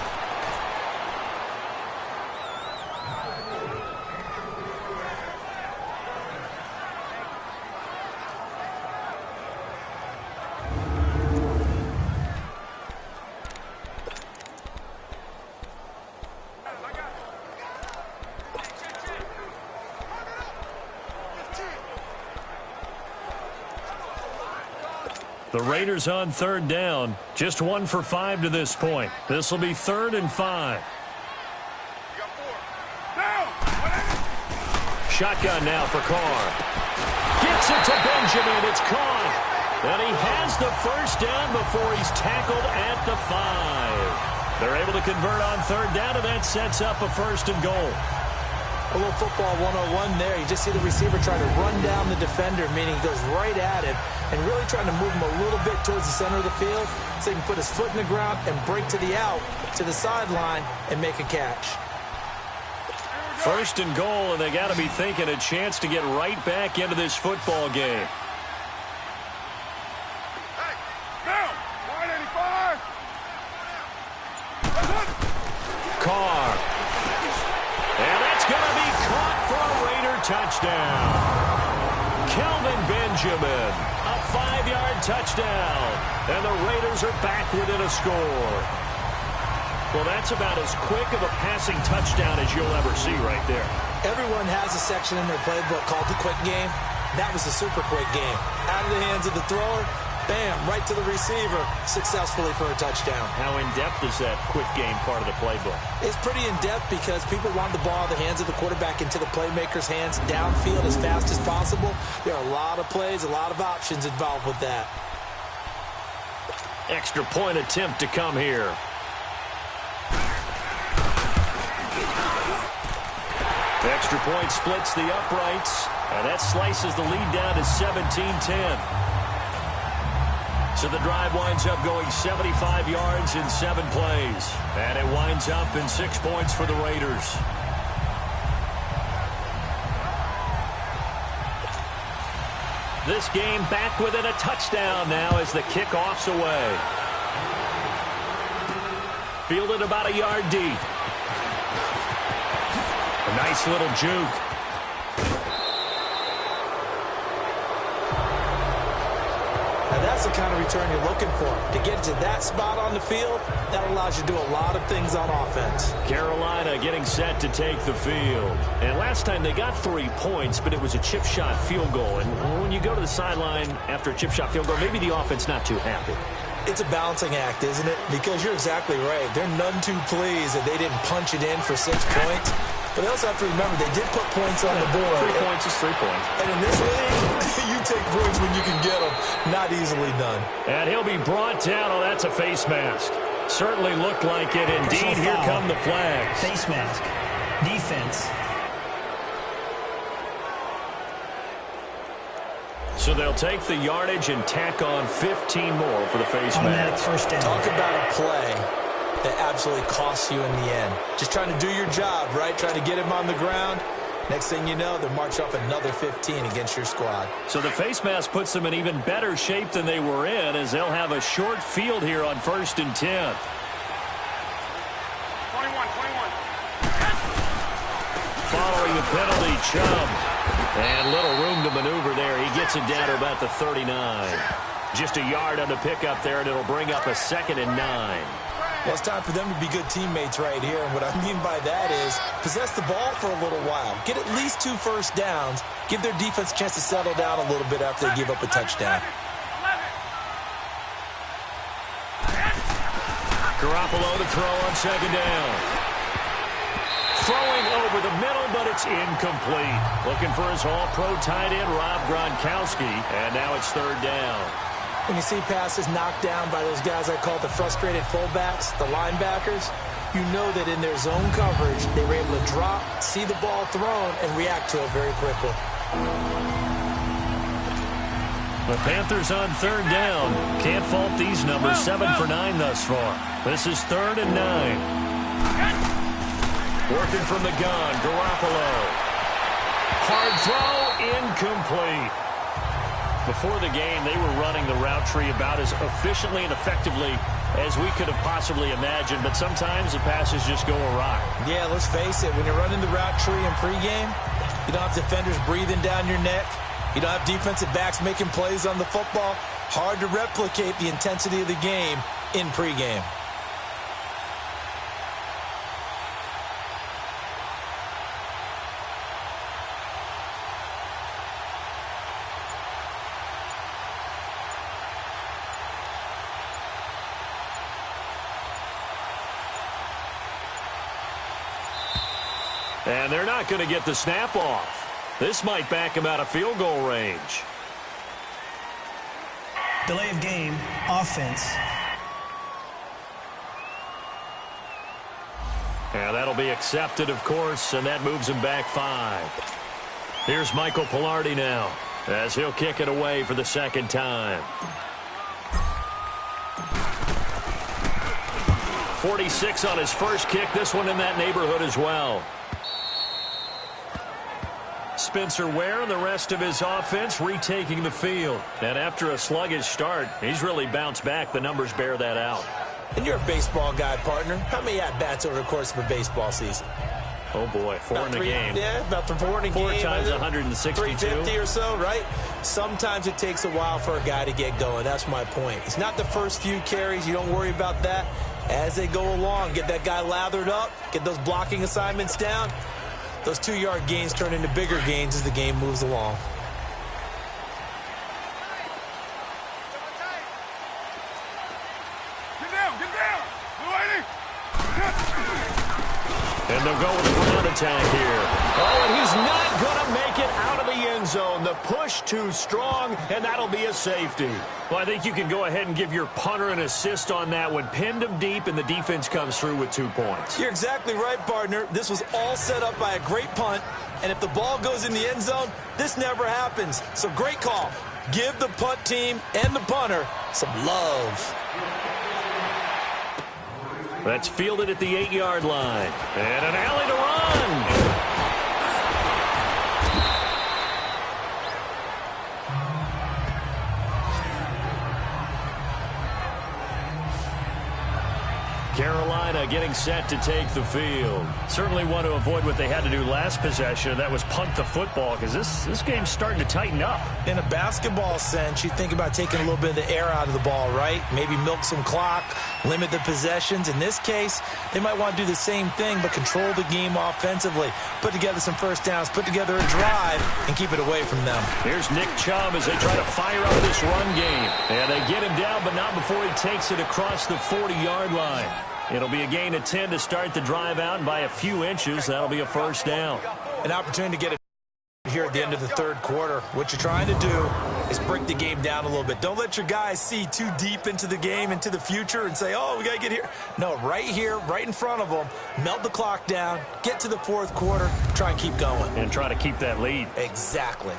The Raiders on third down. Just 1 for 5 to this point. This will be 3rd and 5. Shotgun now for Carr. Gets it to Benjamin. It's caught. And he has the first down before he's tackled at the 5. They're able to convert on third down, and that sets up a 1st and goal. A little football 101 there. You just see the receiver trying to run down the defender, meaning he goes right at it and really trying to move him a little bit towards the center of the field so he can put his foot in the ground and break to the out, to the sideline, and make a catch. 1st and goal, and they got to be thinking a chance to get right back into this football game. Carr. And that's going to be caught for a Raider touchdown. Kelvin Benjamin, a 5-yard touchdown. And the Raiders are back within a score. Well, that's about as quick of a passing touchdown as you'll ever see right there. Everyone has a section in their playbook called the quick game. That was a super quick game. Out of the hands of the thrower, bam, right to the receiver, successfully for a touchdown. How in-depth is that quick game part of the playbook? It's pretty in-depth because people want the ball in the hands of the quarterback into the playmaker's hands downfield as fast as possible. There are a lot of plays, a lot of options involved with that. Extra point attempt to come here. Extra point splits the uprights, and that slices the lead down to 17-10. So the drive winds up going 75 yards in 7 plays. And it winds up in 6 points for the Raiders. This game back within a touchdown now as the kickoff's away. Fielded about a yard deep. A nice little juke. Now that's the kind of return you're looking for. To get to that spot on the field, that allows you to do a lot of things on offense. Carolina getting set to take the field. And last time they got 3 points, but it was a chip shot field goal. And when you go to the sideline after a chip shot field goal, maybe the offense not too happy. It's a balancing act, isn't it? Because you're exactly right. They're none too pleased that they didn't punch it in for 6 points. But they also have to remember they did put points on the board. 3 points is 3 points. And in this league, you take points when you can get them. Not easily done. And he'll be brought down. Oh, that's a face mask. Certainly looked like it. Indeed, here come the flags. Face mask. Defense. So they'll take the yardage and tack on 15 more for the face mask. First down. Talk about a play that absolutely costs you in the end. Just trying to do your job, right? Trying to get him on the ground. Next thing you know, they'll march off another 15 against your squad. So the face mask puts them in even better shape than they were in, as they'll have a short field here on 1st and 10. 21. Following the penalty, Chubb. And little room to maneuver there. He gets it down to about the 39. Just a yard on the pickup there, and it'll bring up a 2nd and 9. Well, it's time for them to be good teammates right here. And what I mean by that is possess the ball for a little while. Get at least 2 first downs. Give their defense a chance to settle down a little bit after they give up a touchdown. Garoppolo to throw on 2nd down. Throwing over the middle, but it's incomplete. Looking for his all-pro tight end, Rob Gronkowski. And now it's 3rd down. When you see passes knocked down by those guys I call the frustrated fullbacks, the linebackers, you know that in their zone coverage, they were able to drop, see the ball thrown, and react to it very quickly. The Panthers on 3rd down. Can't fault these numbers. 7 for 9 thus far. This is 3rd and 9. Working from the gun, Garoppolo. Hard throw, incomplete. Before the game, they were running the route tree about as efficiently and effectively as we could have possibly imagined, but sometimes the passes just go awry. Yeah, let's face it, when you're running the route tree in pregame, you don't have defenders breathing down your neck. You don't have defensive backs making plays on the football. Hard to replicate the intensity of the game in pregame. And they're not going to get the snap off. This might back him out of field goal range. Delay of game, offense. Yeah, that'll be accepted, of course, and that moves him back 5. Here's Michael Pilardi now, as he'll kick it away for the 2nd time. 46 on his first kick, this one in that neighborhood as well. Spencer Ware and the rest of his offense retaking the field. And after a sluggish start, he's really bounced back. The numbers bear that out. And you're a baseball guy, partner. How many at-bats over the course of a baseball season? Oh, boy, four in the game. Yeah, about 4 in a game. 4 times 162. 350 or so, right? Sometimes it takes a while for a guy to get going. That's my point. It's not the first few carries. You don't worry about that. As they go along, get that guy lathered up, get those blocking assignments down. Those 2-yard gains turn into bigger gains as the game moves along. And they'll go with the ground attack here. Oh, and he's not going to make it out of the end zone. The push too strong, and that'll be a safety. Well, I think you can go ahead and give your punter an assist on that one. Pinned him deep, and the defense comes through with 2 points. You're exactly right, partner. This was all set up by a great punt, and if the ball goes in the end zone, this never happens. So great call. Give the punt team and the punter some love. That's fielded at the 8-yard line. And an alley to run. Carolina getting set to take the field. Certainly want to avoid what they had to do last possession. That was punt the football, because this game's starting to tighten up. In a basketball sense, you think about taking a little bit of the air out of the ball, right? Maybe milk some clock, limit the possessions. In this case, they might want to do the same thing, but control the game offensively. Put together some first downs, put together a drive, and keep it away from them. Here's Nick Chubb as they try to fire up this run game. And they get him down, but not before he takes it across the 40-yard line. It'll be a gain of 10 to start the drive out, and by a few inches, that'll be a first down. An opportunity to get it here at the end of the third quarter. What you're trying to do is break the game down a little bit. Don't let your guys see too deep into the game, into the future, and say, oh, we got to get here. No, right here, right in front of them, melt the clock down, get to the fourth quarter, try and keep going. And try to keep that lead. Exactly.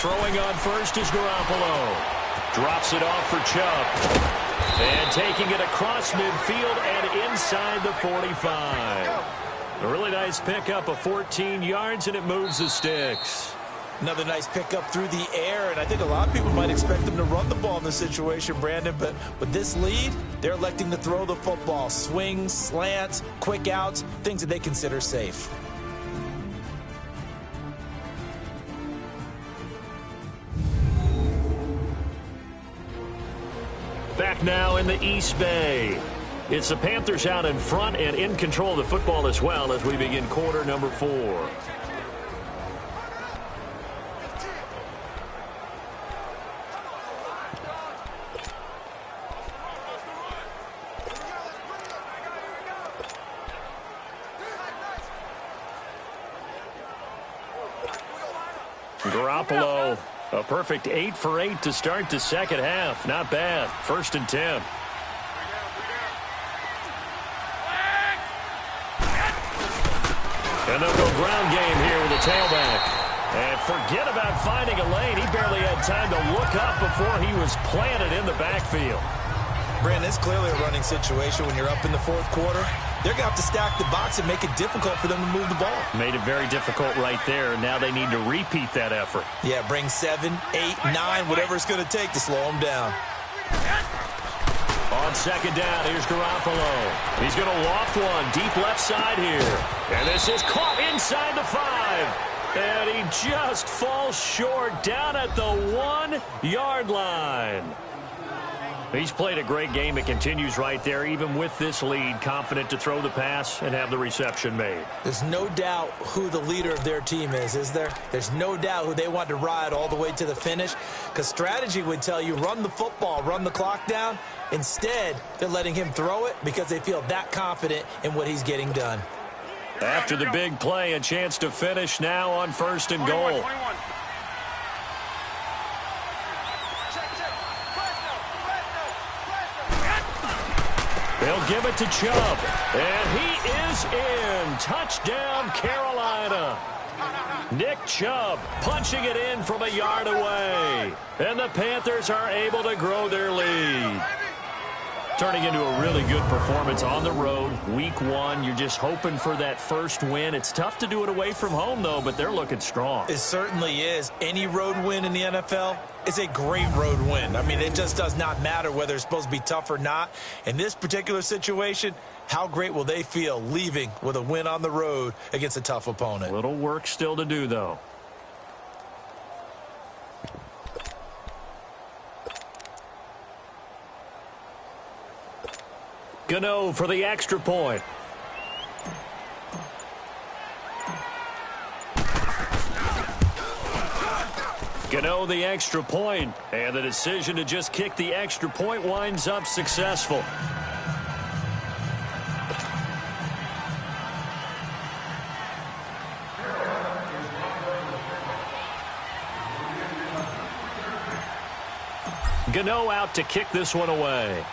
Throwing on first is Garoppolo. Drops it off for Chubb. And taking it across midfield and inside the 45. A really nice pickup of 14 yards, and it moves the sticks. Another nice pickup through the air, and I think a lot of people might expect them to run the ball in this situation, Brandon, but with this lead, they're electing to throw the football. Swings, slants, quick outs, things that they consider safe. Back now in the East Bay. It's the Panthers out in front and in control of the football as well as we begin quarter number 4. Garoppolo. A perfect 8 for 8 to start the second half. Not bad. 1st and 10. And they'll go ground game here with a tailback. And forget about finding a lane. He barely had time to look up before he was planted in the backfield. Brandon, it's clearly a running situation when you're up in the fourth quarter. They're going to have to stack the box and make it difficult for them to move the ball. Made it very difficult right there. Now they need to repeat that effort. Yeah, bring 7, 8, 9, whatever it's going to take to slow them down. On second down, here's Garoppolo. He's going to loft one deep left side here. And this is caught inside the 5. And he just falls short down at the 1-yard line. He's played a great game. It continues right there, even with this lead, confident to throw the pass and have the reception made. There's no doubt who the leader of their team is there? There's no doubt who they want to ride all the way to the finish, because strategy would tell you run the football, run the clock down. Instead, they're letting him throw it because they feel that confident in what he's getting done. After the big play, a chance to finish now on 1st and goal. 21. They'll give it to Chubb, and he is in. Touchdown, Carolina. Nick Chubb punching it in from a yard away. And the Panthers are able to grow their lead. Turning into a really good performance on the road. Week 1, you're just hoping for that first win. It's tough to do it away from home, though, but they're looking strong. It certainly is. Any road win in the NFL is a great road win. I mean, it just does not matter whether it's supposed to be tough or not. In this particular situation, how great will they feel leaving with a win on the road against a tough opponent? Little work still to do, though. Gano for the extra point. Gano the extra point, and the decision to just kick the extra point winds up successful. Gano out to kick this one away.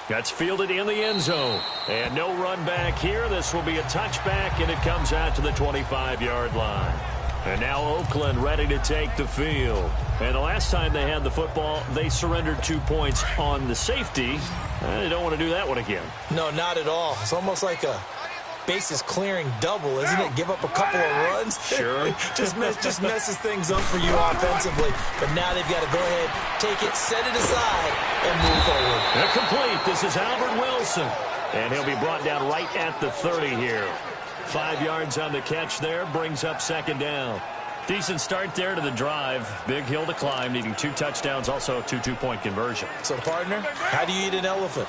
That's fielded in the end zone. And no run back here. This will be a touchback, and it comes out to the 25-yard line. And now Oakland ready to take the field. And the last time they had the football, they surrendered 2 points on the safety. They don't want to do that one again. No, not at all. It's almost like a bases clearing double, isn't it? Give up a couple of runs. Sure. just messes things up for you offensively. But now they've got to go ahead, take it, set it aside, and move forward. They're complete. This is Albert Wilson. And he'll be brought down right at the 30 here. 5 yards on the catch there. Brings up second down. Decent start there to the drive. Big hill to climb, needing 2 touchdowns, also a 2 two-point conversion. So, partner, how do you eat an elephant?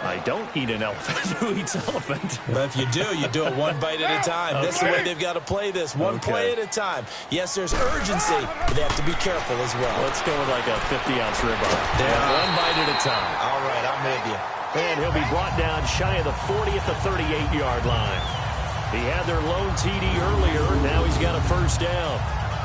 I don't eat an elephant. Who eats elephant? But if you do it one bite at a time. Okay. That's the way they've got to play this. One play at a time. Yes, there's urgency, but they have to be careful as well. Let's go with like a 50-ounce ribeye. One bite at a time. All right, I'm with you. And he'll be brought down shy of the 40 at the 38-yard line. He had their lone TD earlier. Now he's got a first down.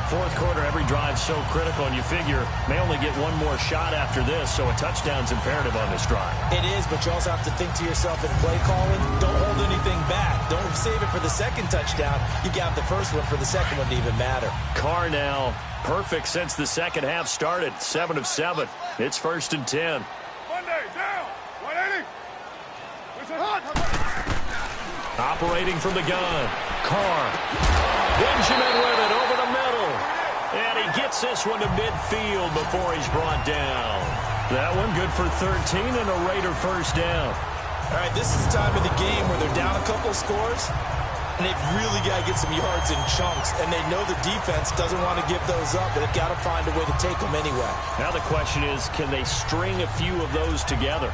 Fourth quarter, every drive so critical, and you figure may only get one more shot after this, so a touchdown's imperative on this drive. It is, but you also have to think to yourself in play calling, don't hold anything back. Don't save it for the second touchdown. You got the first one for the second one to even matter. Carr now perfect since the second half started. 7 of 7. It's 1st and 10. Monday, down. 180. Listen, hot. Operating from the gun. Carr. Benjamin with it over the middle. And he gets this one to midfield before he's brought down. That one good for 13 and a Raider first down. All right, this is the time of the game where they're down a couple scores, and they've really got to get some yards in chunks, and they know the defense doesn't want to give those up, but they've got to find a way to take them anyway. Now the question is, can they string a few of those together?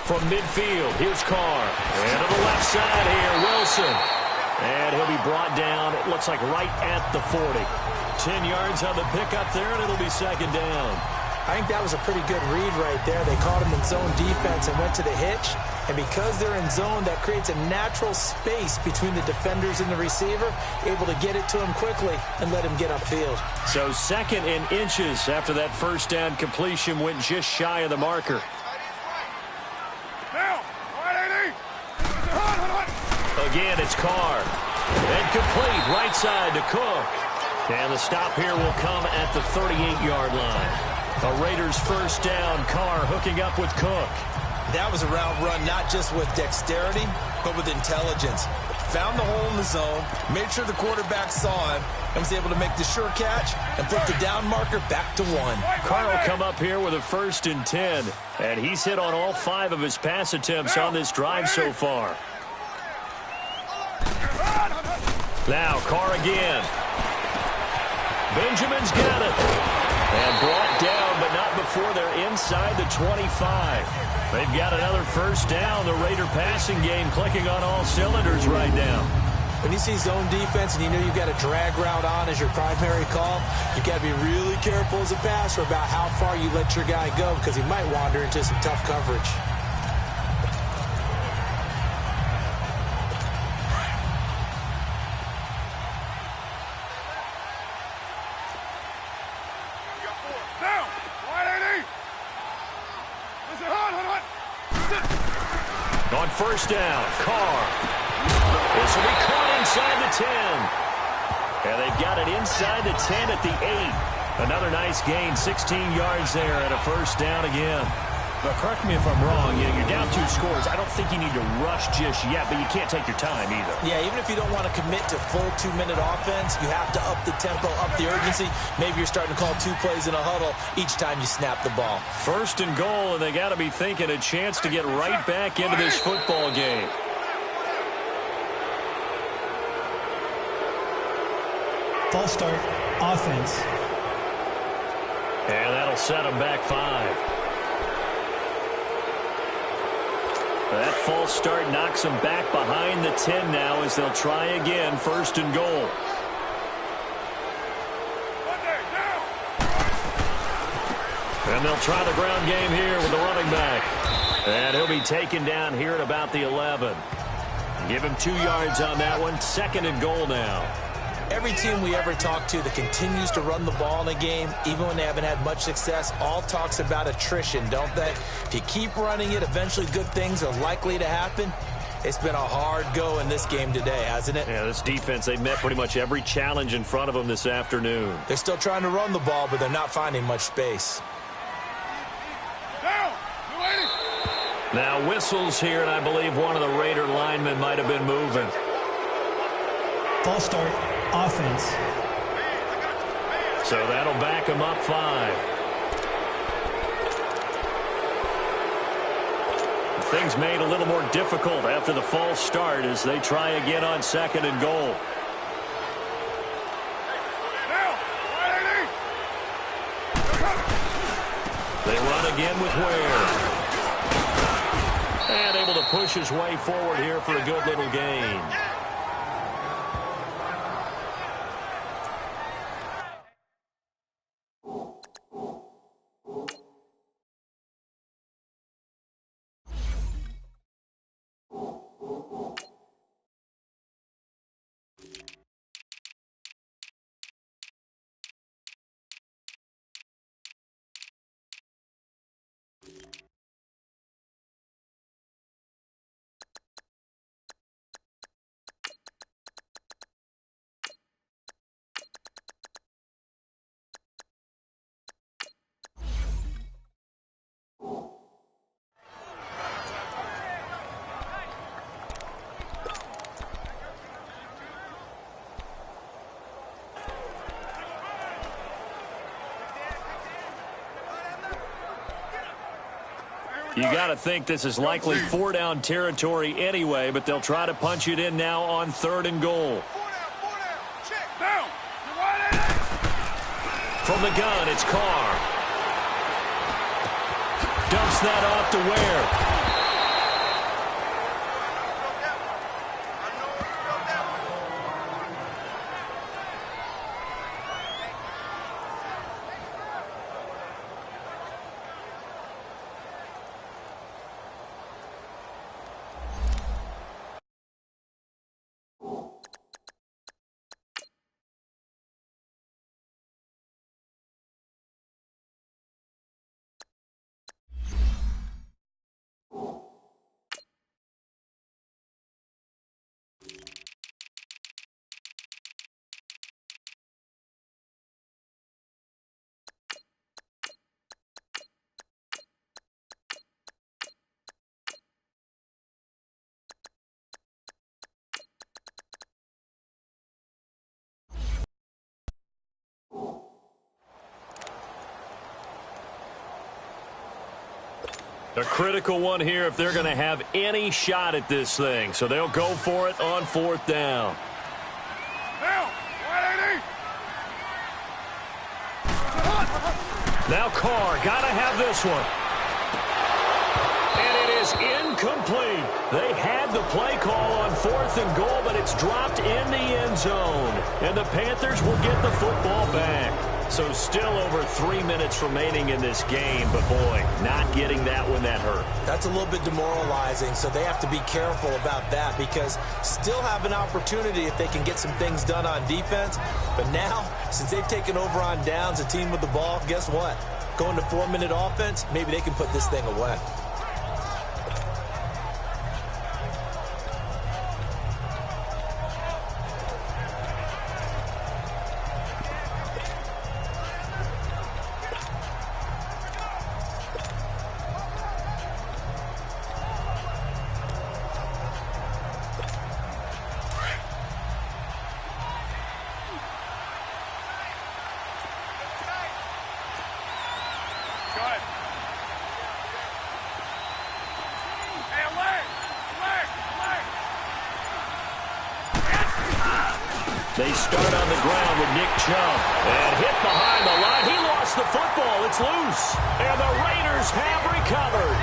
From midfield, here's Carr. And to the left side here, Wilson. And he'll be brought down, it looks like right at the 40. 10 yards on the pickup there, and it'll be second down. I think that was a pretty good read right there. They caught him in zone defense and went to the hitch. And because they're in zone, that creates a natural space between the defenders and the receiver, able to get it to him quickly and let him get upfield. So 2nd and inches after that first down completion went just shy of the marker. Again, it's Carr. And complete, right side to Cook. And the stop here will come at the 38-yard line. A Raiders first down. Carr hooking up with Cook. That was a route run, not just with dexterity, but with intelligence. Found the hole in the zone, made sure the quarterback saw him, and was able to make the sure catch and put the down marker back to 1. Carr will come up here with a 1st and 10. And he's hit on all 5 of his pass attempts on this drive so far. Now Carr again. Benjamin's got it. And brought down, but not before they're inside the 25. They've got another first down. The Raider passing game clicking on all cylinders right now. When you see zone defense and you know you've got a drag route on as your primary call, you've got to be really careful as a passer about how far you let your guy go because he might wander into some tough coverage. On first down, Carr. This will be caught inside the 10. And they've got it inside the 10 at the 8. Another nice gain, 16 yards there and a first down again. But correct me if I'm wrong, you're down 2 scores. I don't think you need to rush just yet, but you can't take your time either. Yeah, even if you don't want to commit to full 2-minute offense, you have to up the tempo, up the urgency. Maybe you're starting to call 2 plays in a huddle each time you snap the ball. First and goal, and they got to be thinking a chance to get right back into this football game. False start, offense. And that'll set them back 5. That false start knocks them back behind the 10 now as they'll try again, first and goal. And they'll try the ground game here with the running back. And he'll be taken down here at about the 11. Give him 2 yards on that one, second and goal now. Every team we ever talk to that continues to run the ball in a game, even when they haven't had much success, all talks about attrition, don't they? If you keep running it, eventually good things are likely to happen. It's been a hard go in this game today, hasn't it? Yeah, this defense, they've met pretty much every challenge in front of them this afternoon. They're still trying to run the ball, but they're not finding much space. Now whistles here, and I believe one of the Raider linemen might have been moving. False start, offense. So that'll back them up 5. Things made a little more difficult after the false start as they try again on second and goal. They run again with Ware. And able to push his way forward here for a good little gain. You got to think this is likely 4-down territory anyway, but they'll try to punch it in now on third and goal. From the gun, it's Carr. Dumps that off to Ware. A critical one here if they're going to have any shot at this thing. So they'll go for it on fourth down. Now Carr, got to have this one. And it is incomplete. They had the play call on fourth and goal, but it's dropped in the end zone. And the Panthers will get the football back. So still over 3 minutes remaining in this game, but boy, not getting that one, that hurt. That's a little bit demoralizing, so they have to be careful about that because still have an opportunity if they can get some things done on defense. But now, since they've taken over on downs, a team with the ball, guess what? Going to 4-minute offense, maybe they can put this thing away. They start on the ground with Nick Chubb. And hit behind the line. He lost the football. It's loose. And the Raiders have recovered.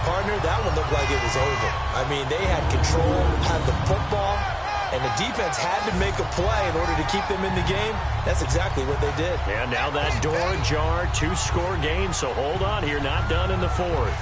Partner, that one looked like it was over. I mean, they had control, had the football, and the defense had to make a play in order to keep them in the game. That's exactly what they did. And now that door ajar, 2-score game, so hold on here, not done in the fourth.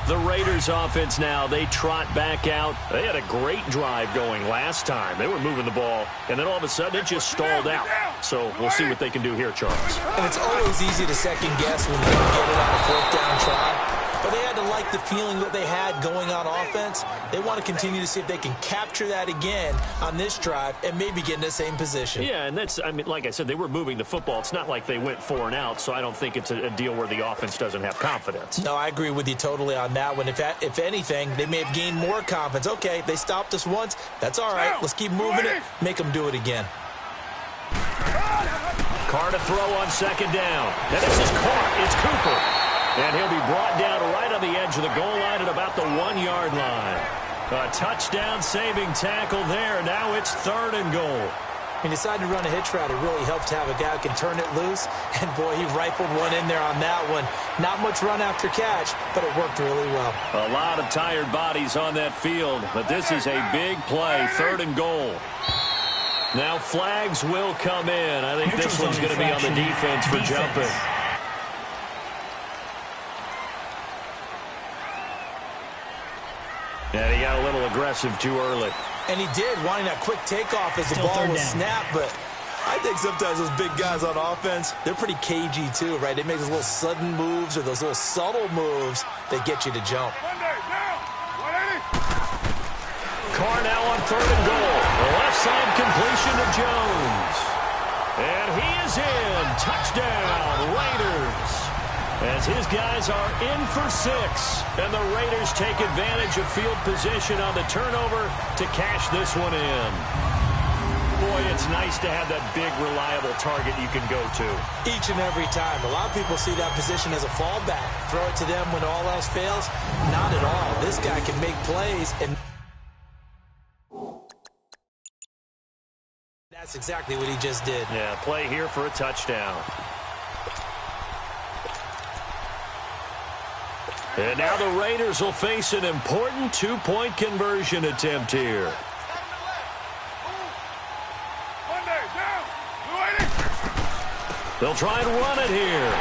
The Raiders offense now, they trot back out. They had a great drive going last time. They were moving the ball, and then all of a sudden it just stalled out. So we'll see what they can do here, Charles. And it's always easy to second guess when you don't get it on a fourth down try. But they had to like the feeling that they had going on offense. They want to continue to see if they can capture that again on this drive and maybe get in the same position. Yeah, and that's, I mean, like I said, they were moving the football. It's not like they went 4 and out, so I don't think it's a deal where the offense doesn't have confidence. No, I agree with you totally on that one. If anything, they may have gained more confidence. Okay, they stopped us once. That's all right. Let's keep moving it. Make them do it again. Carr to throw on second down. And this is caught. It's Cooper. And he'll be brought down right on the edge of the goal line at about the 1-yard line. A touchdown-saving tackle there. Now it's 3rd and goal. He decided to run a hitch route. It really helped to have a guy who can turn it loose. And, boy, he rifled one in there on that one. Not much run after catch, but it worked really well. A lot of tired bodies on that field, but this is a big play. 3rd and goal. Now flags will come in. I think this one's going to be on the defense for jumping. And he got a little aggressive too early. And he did, wanting that quick takeoff as the ball was snapped. But I think sometimes those big guys on offense, they're pretty cagey too, right? They make those little sudden moves or those little subtle moves that get you to jump. Carr now on 3rd and goal. The left side completion to Jones. And he is in. Touchdown, Raiders. As his guys are in for 6. And the Raiders take advantage of field position on the turnover to cash this one in. Boy, it's nice to have that big, reliable target you can go to. Each and every time. A lot of people see that position as a fallback. Throw it to them when all else fails. Not at all. This guy can make plays, and that's exactly what he just did. Yeah, play here for a touchdown. And now the Raiders will face an important 2-point conversion attempt here. They'll try and run it here.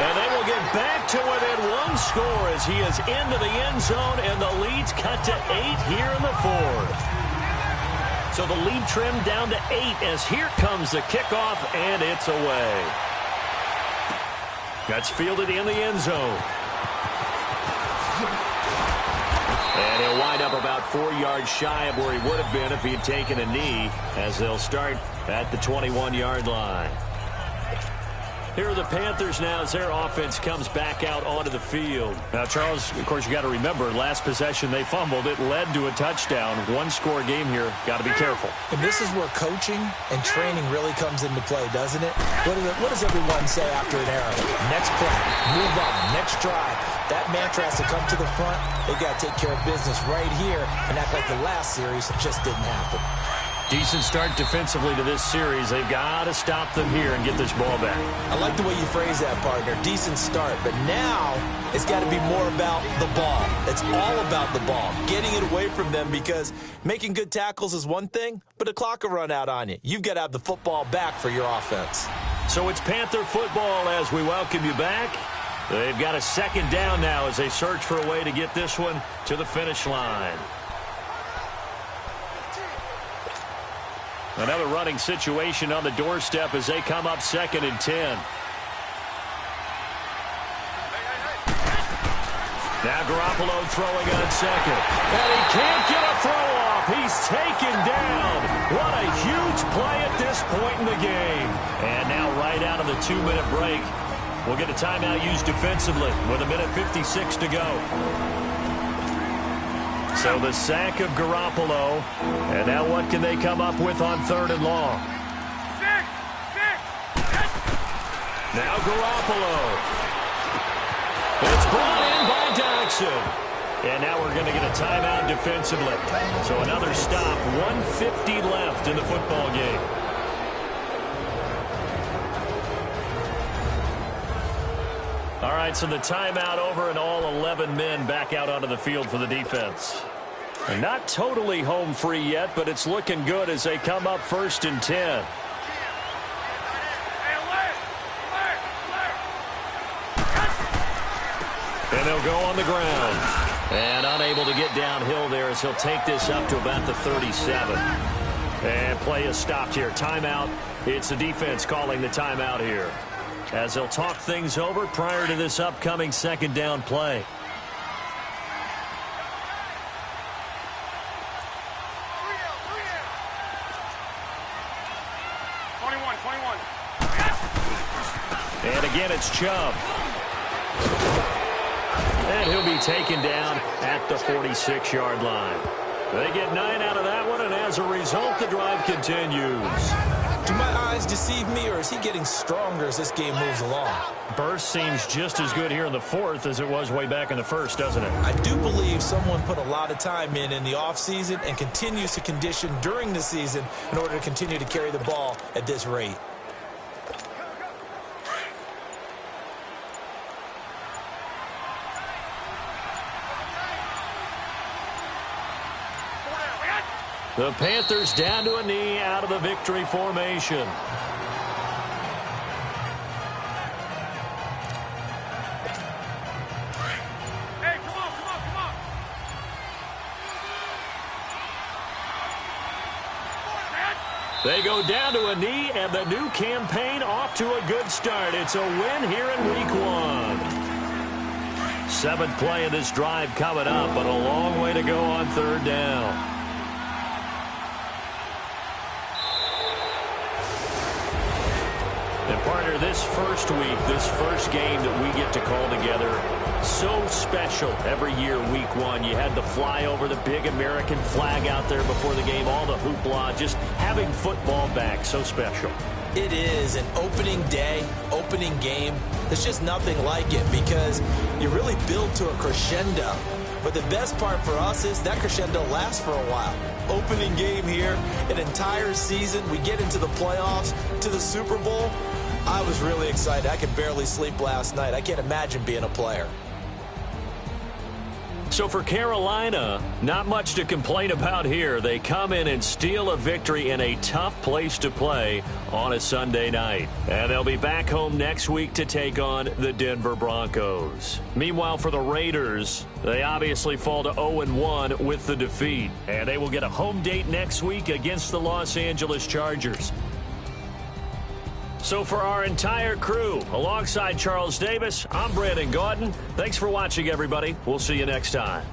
And they will get back to within 1 score as he is into the end zone, and the lead's cut to 8 here in the 4th. So the lead trimmed down to 8 as here comes the kickoff, and it's away. That's fielded in the end zone. And he'll wind up about 4 yards shy of where he would have been if he had taken a knee, as they'll start at the 21-yard line. Here are the Panthers now as their offense comes back out onto the field. Now, Charles, of course, you got to remember, last possession they fumbled. It led to a touchdown. 1-score game here. Got to be careful. And this is where coaching and training really comes into play, doesn't it? What does everyone say after an error? Next play, move on, next drive. That mantra has to come to the front. They got to take care of business right here and act like the last series just didn't happen. Decent start defensively to this series. They've got to stop them here and get this ball back. I like the way you phrase that, partner. Decent start. But now it's got to be more about the ball. It's all about the ball. Getting it away from them, because making good tackles is one thing, but the clock will run out on you. You've got to have the football back for your offense. So it's Panther football as we welcome you back. They've got a 2nd down now as they search for a way to get this one to the finish line. Another running situation on the doorstep as they come up 2nd and 10. Now Garoppolo throwing on 2nd. And he can't get a throw off. He's taken down. What a huge play at this point in the game. And now right out of the 2-minute break, we'll get a timeout used defensively with 1:56 to go. So the sack of Garoppolo. And now what can they come up with on 3rd and long? Now Garoppolo. It's brought in by Jackson. And now we're going to get a timeout defensively. So another stop, 1:50 left in the football game. All right, so the timeout over and all 11 men back out onto the field for the defense. And not totally home free yet, but it's looking good as they come up 1st and 10. And they'll go on the ground. And unable to get downhill there as he'll take this up to about the 37. And play is stopped here. Timeout. It's the defense calling the timeout here, as they'll talk things over prior to this upcoming 2nd down play. And again, it's Chubb. And he'll be taken down at the 46-yard line. They get 9 out of that one, and as a result, the drive continues. Do my eyes deceive me, or is he getting stronger as this game moves along? Burst seems just as good here in the 4th as it was way back in the 1st, doesn't it? I do believe someone put a lot of time in the offseason and continues to condition during the season in order to continue to carry the ball at this rate. The Panthers down to a knee out of the victory formation. Hey, come on. They go down to a knee, and the new campaign off to a good start. It's a win here in Week 1. 7th play of this drive coming up, but a long way to go on 3rd down. And partner, this first week, this first game that we get to call together, so special every year, Week 1. You had the flyover, the big American flag out there before the game, all the hoopla, just having football back, so special. It is an opening day, opening game. There's just nothing like it because you really build to a crescendo. But the best part for us is that crescendo lasts for a while. Opening game here, an entire season. We get into the playoffs, to the Super Bowl. I was really excited. I could barely sleep last night. I can't imagine being a player. So for Carolina, not much to complain about here. They come in and steal a victory in a tough place to play on a Sunday night. And they'll be back home next week to take on the Denver Broncos. Meanwhile, for the Raiders, they obviously fall to 0-1 with the defeat. And they will get a home date next week against the Los Angeles Chargers. So for our entire crew, alongside Charles Davis, I'm Brandon Gaudin. Thanks for watching, everybody. We'll see you next time.